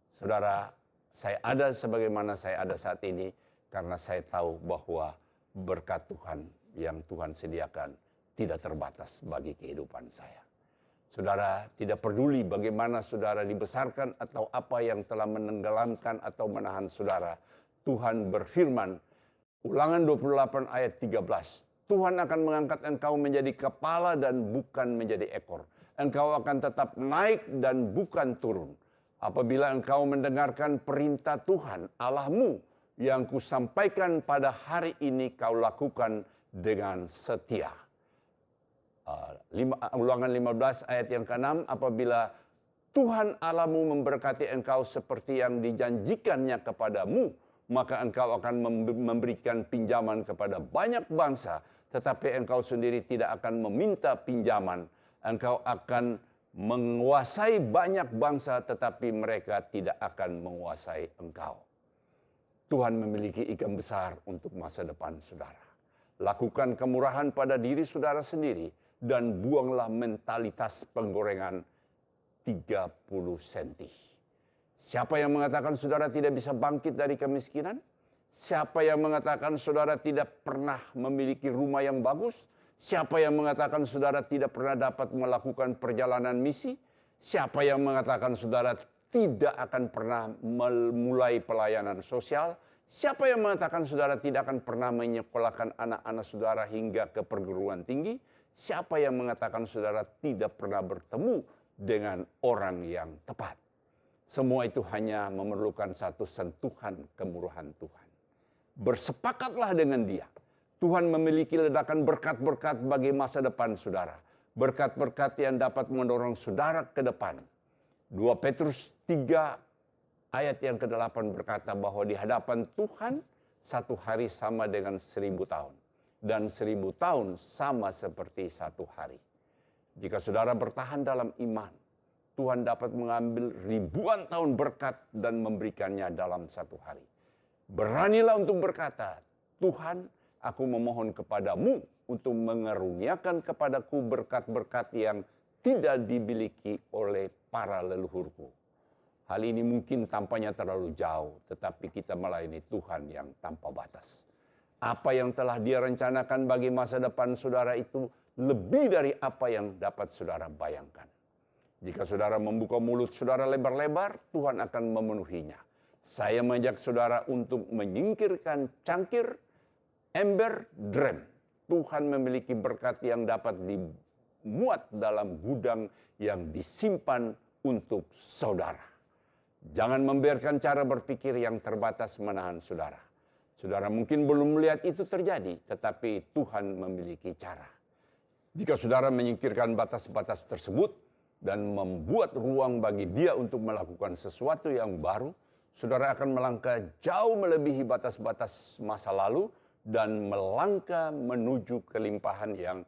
Saudara, saya ada sebagaimana saya ada saat ini karena saya tahu bahwa berkat Tuhan yang Tuhan sediakan tidak terbatas bagi kehidupan saya. Saudara, tidak peduli bagaimana saudara dibesarkan atau apa yang telah menenggelamkan atau menahan saudara. Tuhan berfirman, Ulangan 28 ayat 13. Tuhan akan mengangkat engkau menjadi kepala dan bukan menjadi ekor. Engkau akan tetap naik dan bukan turun. Apabila engkau mendengarkan perintah Tuhan Allahmu yang kusampaikan pada hari ini kau lakukan dengan setia. Ulangan 15 ayat yang ke-6, apabila Tuhan Allahmu memberkati engkau seperti yang dijanjikannya kepadamu, maka engkau akan memberikan pinjaman kepada banyak bangsa, tetapi engkau sendiri tidak akan meminta pinjaman. Engkau akan menguasai banyak bangsa, tetapi mereka tidak akan menguasai engkau. Tuhan memiliki ikan besar untuk masa depan saudara. Lakukan kemurahan pada diri saudara sendiri dan buanglah mentalitas penggorengan 30 cm. Siapa yang mengatakan saudara tidak bisa bangkit dari kemiskinan? Siapa yang mengatakan saudara tidak pernah memiliki rumah yang bagus? Siapa yang mengatakan saudara tidak pernah dapat melakukan perjalanan misi? Siapa yang mengatakan saudara tidak akan pernah memulai pelayanan sosial? Siapa yang mengatakan saudara tidak akan pernah menyekolahkan anak-anak saudara hingga ke perguruan tinggi? Siapa yang mengatakan saudara tidak pernah bertemu dengan orang yang tepat? Semua itu hanya memerlukan satu sentuhan kemurahan Tuhan. Bersepakatlah dengan Dia. Tuhan memiliki ledakan berkat-berkat bagi masa depan saudara. Berkat-berkat yang dapat mendorong saudara ke depan. 2 Petrus 3 ayat yang ke-8 berkata bahwa di hadapan Tuhan satu hari sama dengan 1000 tahun. Dan 1000 tahun sama seperti satu hari. Jika saudara bertahan dalam iman, Tuhan dapat mengambil ribuan tahun berkat dan memberikannya dalam satu hari. Beranilah untuk berkata, Tuhan, aku memohon kepadamu untuk mengaruniakan kepadaku berkat-berkat yang tidak dimiliki oleh para leluhurku. Hal ini mungkin tampaknya terlalu jauh, tetapi kita melayani Tuhan yang tanpa batas. Apa yang telah Dia rencanakan bagi masa depan saudara itu lebih dari apa yang dapat saudara bayangkan. Jika saudara membuka mulut saudara lebar-lebar, Tuhan akan memenuhinya. Saya mengajak saudara untuk menyingkirkan cangkir, ember, drum. Tuhan memiliki berkat yang dapat dimuat dalam gudang yang disimpan untuk saudara. Jangan membiarkan cara berpikir yang terbatas menahan saudara. Saudara mungkin belum melihat itu terjadi, tetapi Tuhan memiliki cara. Jika saudara menyingkirkan batas-batas tersebut dan membuat ruang bagi Dia untuk melakukan sesuatu yang baru, saudara akan melangkah jauh melebihi batas-batas masa lalu dan melangkah menuju kelimpahan yang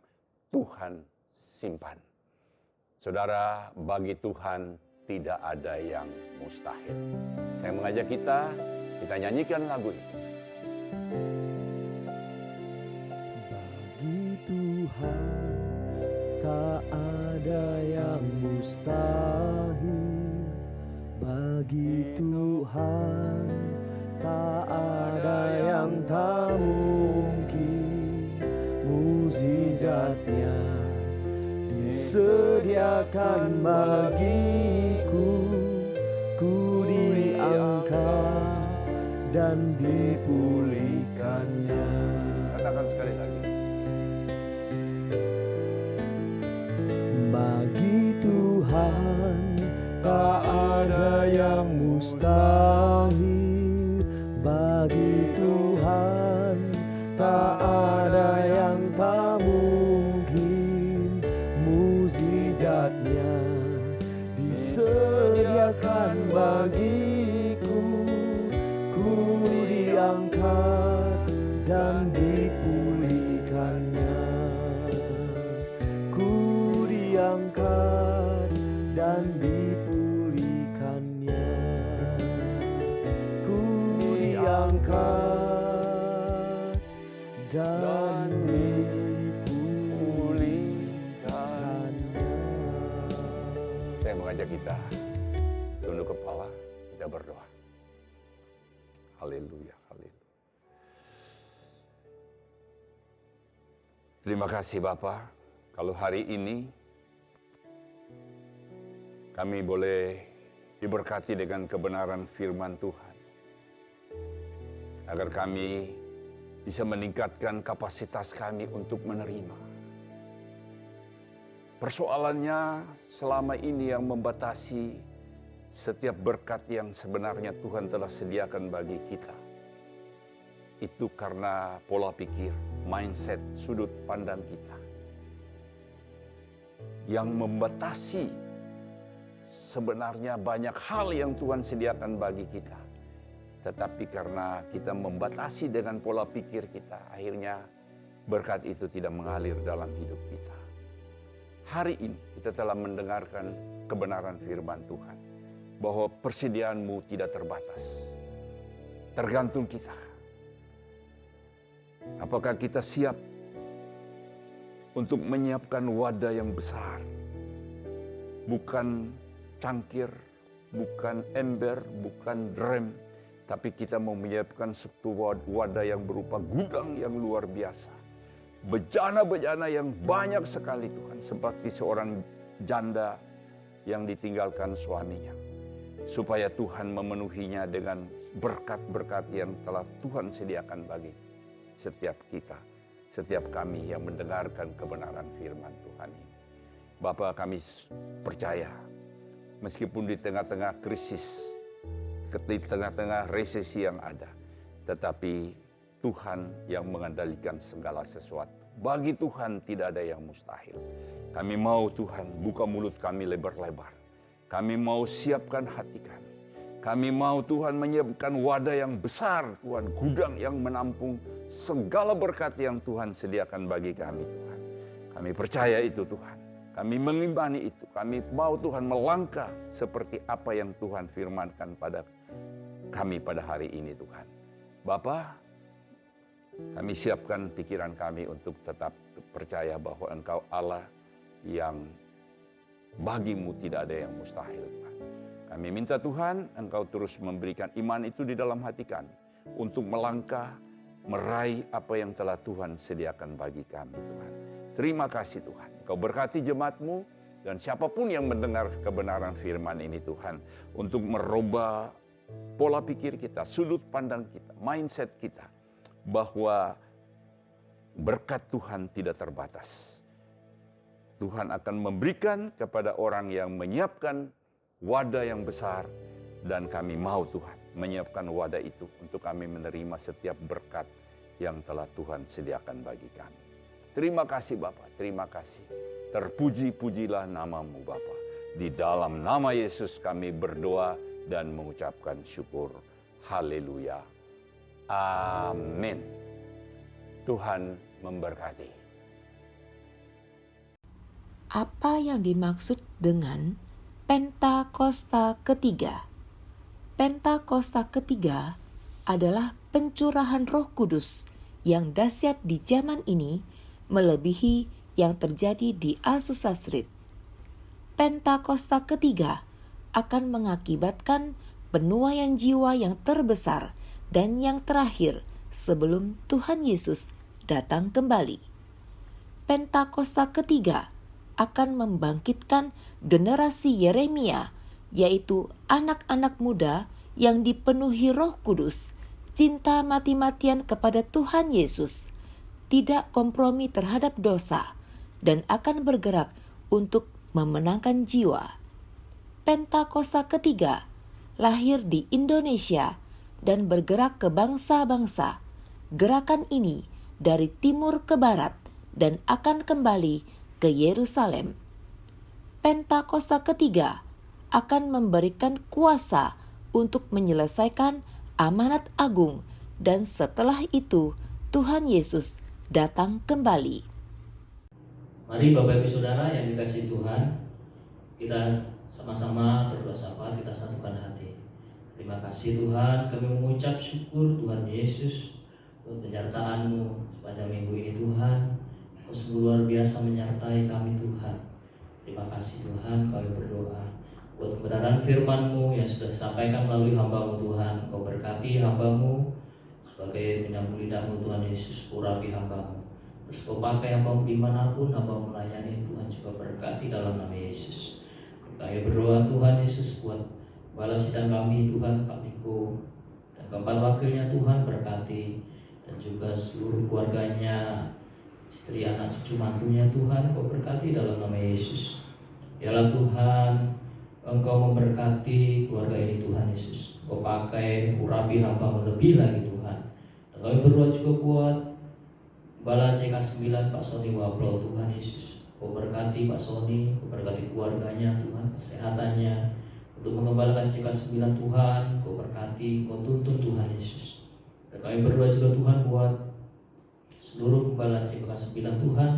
Tuhan simpan. Saudara, bagi Tuhan tidak ada yang mustahil. Saya mengajak kita nyanyikan lagu itu.
Bagi Tuhan tak ada yang mustahil. Bagi Tuhan tak ada yang tak mungkin. Mukjizatnya disediakan bagiku. Ku diangkat dan dipulihkannya.
Katakan sekali lagi.
Bagi Tuhan tak ada yang mustahil. Bagi Tuhan tak ada yang tak mungkin. Mukjizatnya disediakan bagiku. Ku diangkat dan dipulihkannya. Ku diangkat dan dipulihkannya. Ku diangkat dan dipulihkannya.
Saya mengajak kita tunduk kepala, kita berdoa. Haleluya, haleluya. Terima kasih Bapa, kalau hari ini kami boleh diberkati dengan kebenaran firman Tuhan. Agar kami bisa meningkatkan kapasitas kami untuk menerima. Persoalannya selama ini yang membatasi setiap berkat yang sebenarnya Tuhan telah sediakan bagi kita. Itu karena pola pikir, mindset, sudut pandang kita. Yang membatasi sebenarnya banyak hal yang Tuhan sediakan bagi kita. Tetapi karena kita membatasi dengan pola pikir kita, akhirnya berkat itu tidak mengalir dalam hidup kita. Hari ini kita telah mendengarkan kebenaran firman Tuhan. Bahwa persediaanmu tidak terbatas. Tergantung kita. Apakah kita siap untuk menyiapkan wadah yang besar? Bukan cangkir, bukan ember, bukan drum. Tapi kita mau menyiapkan satu wadah yang berupa gudang yang luar biasa. Bejana-bejana yang banyak sekali Tuhan. Seperti seorang janda yang ditinggalkan suaminya. Supaya Tuhan memenuhinya dengan berkat-berkat yang telah Tuhan sediakan bagi setiap kita, setiap kami yang mendengarkan kebenaran firman Tuhan ini. Bapa, kami percaya, meskipun di tengah-tengah krisis, di tengah-tengah resesi yang ada, tetapi Tuhan yang mengendalikan segala sesuatu. Bagi Tuhan tidak ada yang mustahil. Kami mau Tuhan buka mulut kami lebar-lebar. Kami mau siapkan hati kami. Kami mau Tuhan menyiapkan wadah yang besar, Tuhan. Gudang yang menampung segala berkat yang Tuhan sediakan bagi kami, Tuhan. Kami percaya itu, Tuhan. Kami mengimani itu. Kami mau Tuhan melangkah seperti apa yang Tuhan firmankan pada kami pada hari ini, Tuhan. Bapa, kami siapkan pikiran kami untuk tetap percaya bahwa Engkau Allah yang bagimu tidak ada yang mustahil, Tuhan. Kami minta Tuhan, Engkau terus memberikan iman itu di dalam hati kami. Untuk melangkah meraih apa yang telah Tuhan sediakan bagi kami, Tuhan. Terima kasih Tuhan. Kau berkati jemaat-Mu dan siapapun yang mendengar kebenaran firman ini Tuhan, untuk merubah pola pikir kita, sudut pandang kita, mindset kita, bahwa berkat Tuhan tidak terbatas. Tuhan akan memberikan kepada orang yang menyiapkan wadah yang besar, dan kami mau Tuhan menyiapkan wadah itu untuk kami menerima setiap berkat yang telah Tuhan sediakan bagi kami. Terima kasih Bapa, terima kasih. Terpuji-pujilah namamu Bapa. Di dalam nama Yesus kami berdoa dan mengucapkan syukur. Haleluya. Amin. Tuhan memberkati.
Apa yang dimaksud dengan Pentakosta ketiga? Pentakosta ketiga adalah pencurahan Roh Kudus yang dahsyat di zaman ini, melebihi yang terjadi di Azusa Street. Pentakosta ketiga akan mengakibatkan penuaian jiwa yang terbesar dan yang terakhir sebelum Tuhan Yesus datang kembali. Pentakosta ketiga akan membangkitkan generasi Yeremia, yaitu anak-anak muda yang dipenuhi Roh Kudus, cinta mati-matian kepada Tuhan Yesus, tidak kompromi terhadap dosa, dan akan bergerak untuk memenangkan jiwa. Pentakosta ketiga lahir di Indonesia dan bergerak ke bangsa-bangsa. Gerakan ini dari timur ke barat dan akan kembali ke Yerusalem. Pentakosta ketiga akan memberikan kuasa untuk menyelesaikan amanat agung, dan setelah itu Tuhan Yesus datang kembali.
Mari Bapak Ibu Saudara yang dikasihi Tuhan, kita sama-sama berdoa syafaat, kita satukan hati. Terima kasih Tuhan, kami mengucap syukur Tuhan Yesus untuk penyertaan-Mu sepanjang minggu ini Tuhan. Kau sungguh luar biasa menyertai kami Tuhan. Terima kasih Tuhan, kami berdoa buat kebenaran firman-Mu yang sudah disampaikan melalui hamba-Mu Tuhan. Kau berkati hamba-Mu sebagai penyambung lidah-Mu Tuhan Yesus, urapi hamba-Mu. Terus Kau pakai hamba-Mu dimanapun hamba-Mu melayani, Tuhan juga berkati dalam nama Yesus. Kami berdoa Tuhan Yesus buat balas sidang kami Tuhan, Pak Niko dan keempat wakilnya Tuhan, berkati, dan juga seluruh keluarganya, istri, anak, cucu, mantunya Tuhan, Kau berkati dalam nama Yesus. Yalah Tuhan, Engkau memberkati keluarga ini Tuhan Yesus. Kau pakai urapi hamba-Mu lebih lagi Tuhan. Dan kami berdoa juga buat Bala CK9 Pak Sony Wablo Tuhan Yesus. Kau berkati Pak Sony, Kau berkati keluarganya Tuhan, kesehatannya untuk mengembalakan CK9 Tuhan. Kau berkati, Kau tuntun Tuhan Yesus. Dan kami berdoa juga Tuhan buat seluruh gembala CK9 Tuhan,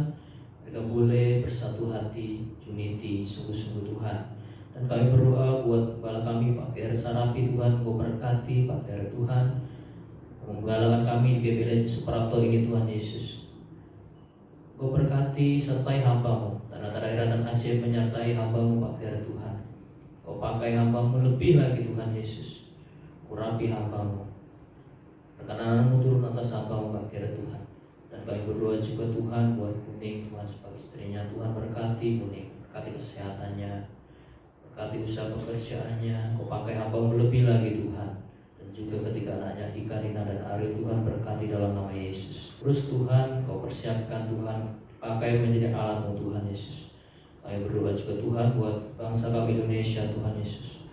mereka boleh bersatu hati, unity, sungguh-sungguh Tuhan. Dan kami berdoa buat gembala kami Pak GR Sarapi Tuhan, Kau berkati Pak GR Tuhan, menggalakan kami di GBLJ Suprapto ini Tuhan Yesus. Kau berkati sertai hamba-Mu, Tanah Terakhir dan Aceh menyertai hamba-Mu Pak GR Tuhan. Kau pakai hamba-Mu lebih lagi Tuhan Yesus, urapi hamba-Mu. Perkenanan-Mu turun atas hamba-Mu Pak GR Tuhan. Dan kami berdoa juga Tuhan buat Kuning Tuhan sebagai istrinya Tuhan, berkati Kuning, berkati kesehatannya, berkati usaha pekerjaannya. Kau pakai hamba-Mu lebih lagi Tuhan. Dan juga ketika anaknya Ika, Rina, dan Ariel Tuhan, berkati dalam nama Yesus. Terus Tuhan, Kau persiapkan Tuhan, pakai menjadi alat-Mu Tuhan Yesus. Kami berdoa juga Tuhan buat bangsa kami Indonesia Tuhan Yesus.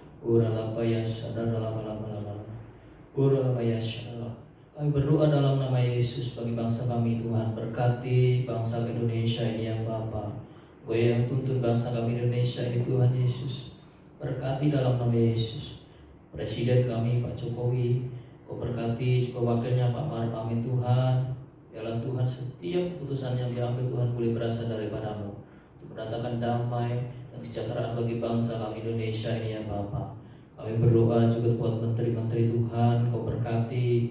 Kami berdoa dalam nama Yesus bagi bangsa kami Tuhan. Berkati bangsa Indonesia ini yang Bapa. Kau yang tuntun bangsa kami Indonesia ini Tuhan Yesus. Berkati dalam nama Yesus Presiden kami Pak Jokowi. Kau berkati juga wakilnya Pak Maruf Amin Tuhan. Biarlah Tuhan setiap keputusan yang diambil Tuhan boleh berasal daripada-Mu untuk mendatangkan damai dan kesejahteraan bagi bangsa kami Indonesia ini ya Bapa. Kami berdoa juga buat menteri-menteri Tuhan. Kau berkati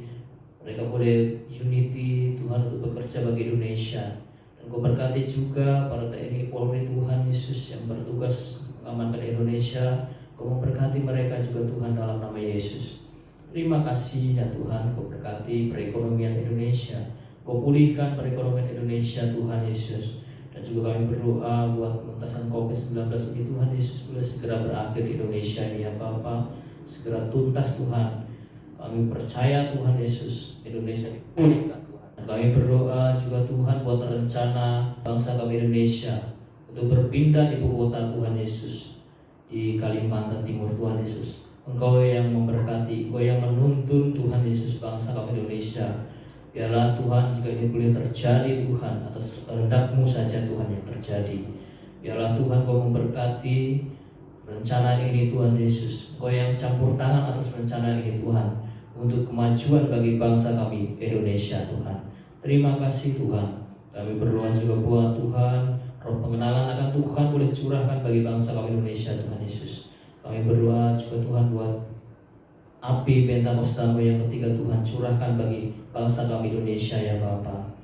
mereka boleh unity Tuhan untuk bekerja bagi Indonesia. Dan Kau berkati juga para TNI Polri Tuhan Yesus yang bertugas mengamankan Indonesia. Kau memberkati mereka juga Tuhan dalam nama Yesus. Terima kasih ya Tuhan, Kau berkati perekonomian Indonesia, Kau pulihkan perekonomian Indonesia Tuhan Yesus. Dan juga kami berdoa buat pengentasan COVID-19 ini Tuhan Yesus boleh segera berakhir di Indonesia ini ya Bapa, segera tuntas Tuhan. Kami percaya Tuhan Yesus, Indonesia dipulihkan Tuhan. Dan kami berdoa juga Tuhan buat rencana bangsa kami Indonesia untuk berpindah ibu kota Tuhan Yesus di Kalimantan Timur Tuhan Yesus. Engkau yang memberkati, Engkau yang menuntun Tuhan Yesus bangsa kami Indonesia. Biarlah Tuhan jika ini boleh terjadi Tuhan, atas kehendak-Mu saja Tuhan yang terjadi. Biarlah Tuhan Kau memberkati rencana ini Tuhan Yesus. Engkau yang campur tangan atas rencana ini Tuhan, untuk kemajuan bagi bangsa kami Indonesia Tuhan. Terima kasih Tuhan. Kami berdoa juga buat Tuhan, roh pengenalan akan Tuhan boleh curahkan bagi bangsa kami Indonesia Tuhan Yesus. Kami berdoa juga Tuhan buat api Pentakosta-Mu yang ketiga Tuhan curahkan bagi bangsa kami Indonesia ya Bapa.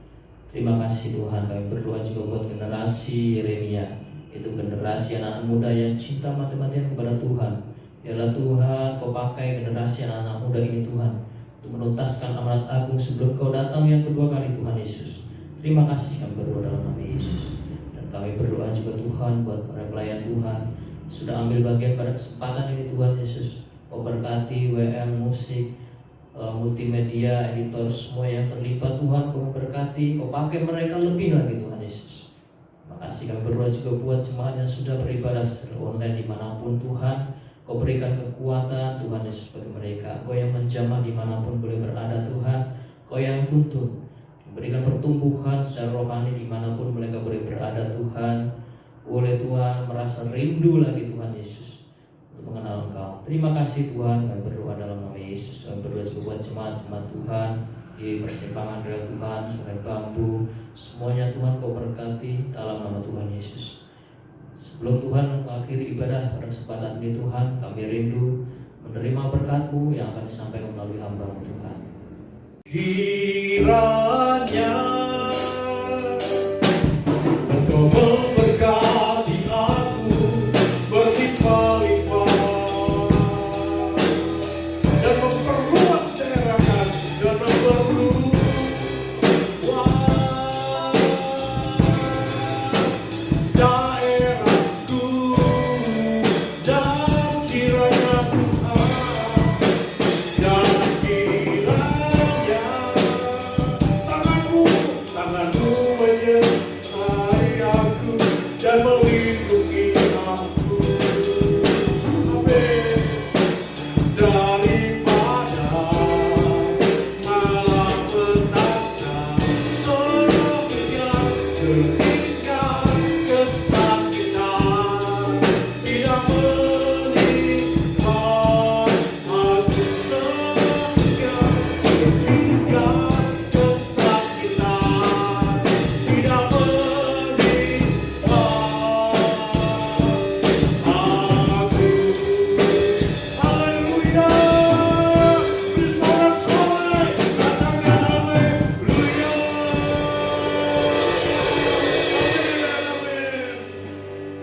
Terima kasih Tuhan. Kami berdoa juga buat generasi Yeremia, itu generasi anak-anak muda yang cinta mati-matian kepada Tuhan. Biarlah Tuhan Kau pakai generasi anak-anak muda ini Tuhan untuk menuntaskan amanat agung sebelum Kau datang yang kedua kali Tuhan Yesus. Terima kasih kami berdoa dalam nama Yesus. Dan kami berdoa juga Tuhan buat para pelayan Tuhan sudah ambil bagian pada kesempatan ini Tuhan Yesus. Kau berkati WM musik, multimedia, editor, semua yang terlibat Tuhan. Kau berkati, Kau pakai mereka lebih lagi Tuhan Yesus. Terima kasih kami berdoa juga buat jemaat yang sudah beribadah secara online dimanapun Tuhan. Kau berikan kekuatan Tuhan Yesus bagi mereka. Kau yang menjamah dimanapun boleh berada Tuhan. Kau yang tuntun, berikan pertumbuhan secara rohani dimanapun mereka boleh berada Tuhan. Boleh Tuhan merasa rindu lagi Tuhan Yesus untuk mengenal Engkau. Terima kasih Tuhan. Kami berdoa dalam nama Yesus. Kami berdoa juga buat jemaat-jemaat Tuhan di persimpangan rel Tuhan, Sungai Bambu, semuanya Tuhan Kau berkati dalam nama Tuhan Yesus. Sebelum Tuhan mengakhiri ibadah pada kesempatan ini Tuhan, kami rindu menerima berkat-Mu yang akan disampaikan melalui hamba-Mu Tuhan.
Kiranya Engkau memberkati aku berlimpah-limpah dan memperluas daerahkan dan memperluas daerahku, dan kiranya Tuhan, dan kiranya tanganmu menyertai aku dan melindungi aku. Amin. Daripada malapetaka sehingga kesakitan tidak menimpa aku, sehingga kesakitan tidak menimpa aku. Haleluya. Beri sorak-sorai, katakan haleluya. Amin.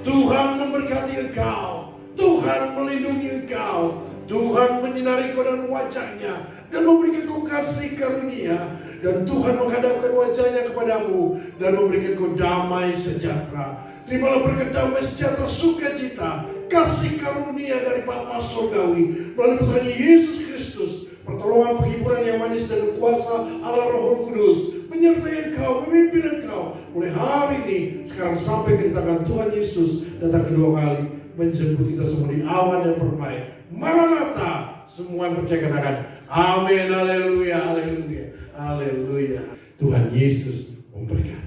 Tuhan memberkati engkau, Tuhan melindungi engkau, Tuhan menyinari kau dengan wajah-Nya dan memberikan kau kasih karunia, dan Tuhan menghadapkan wajah-Nya kepadamu dan memberikan kau damai sejahtera. Terimalah berkat damai sejahtera, sukacita, kasih karunia dari Bapa Surgawi melalui Putranya Yesus Kristus, pertolongan penghiburan yang manis dan kuasa Allah Roh Kudus menyertai engkau, memimpin engkau mulai hari ini, sekarang sampai kedatangan Tuhan Yesus datang kedua kali menjemput kita semua di awan yang permai. Maranatha. Semua yang percaya katakan amin, haleluya, haleluya, haleluya. Tuhan Yesus memberkati.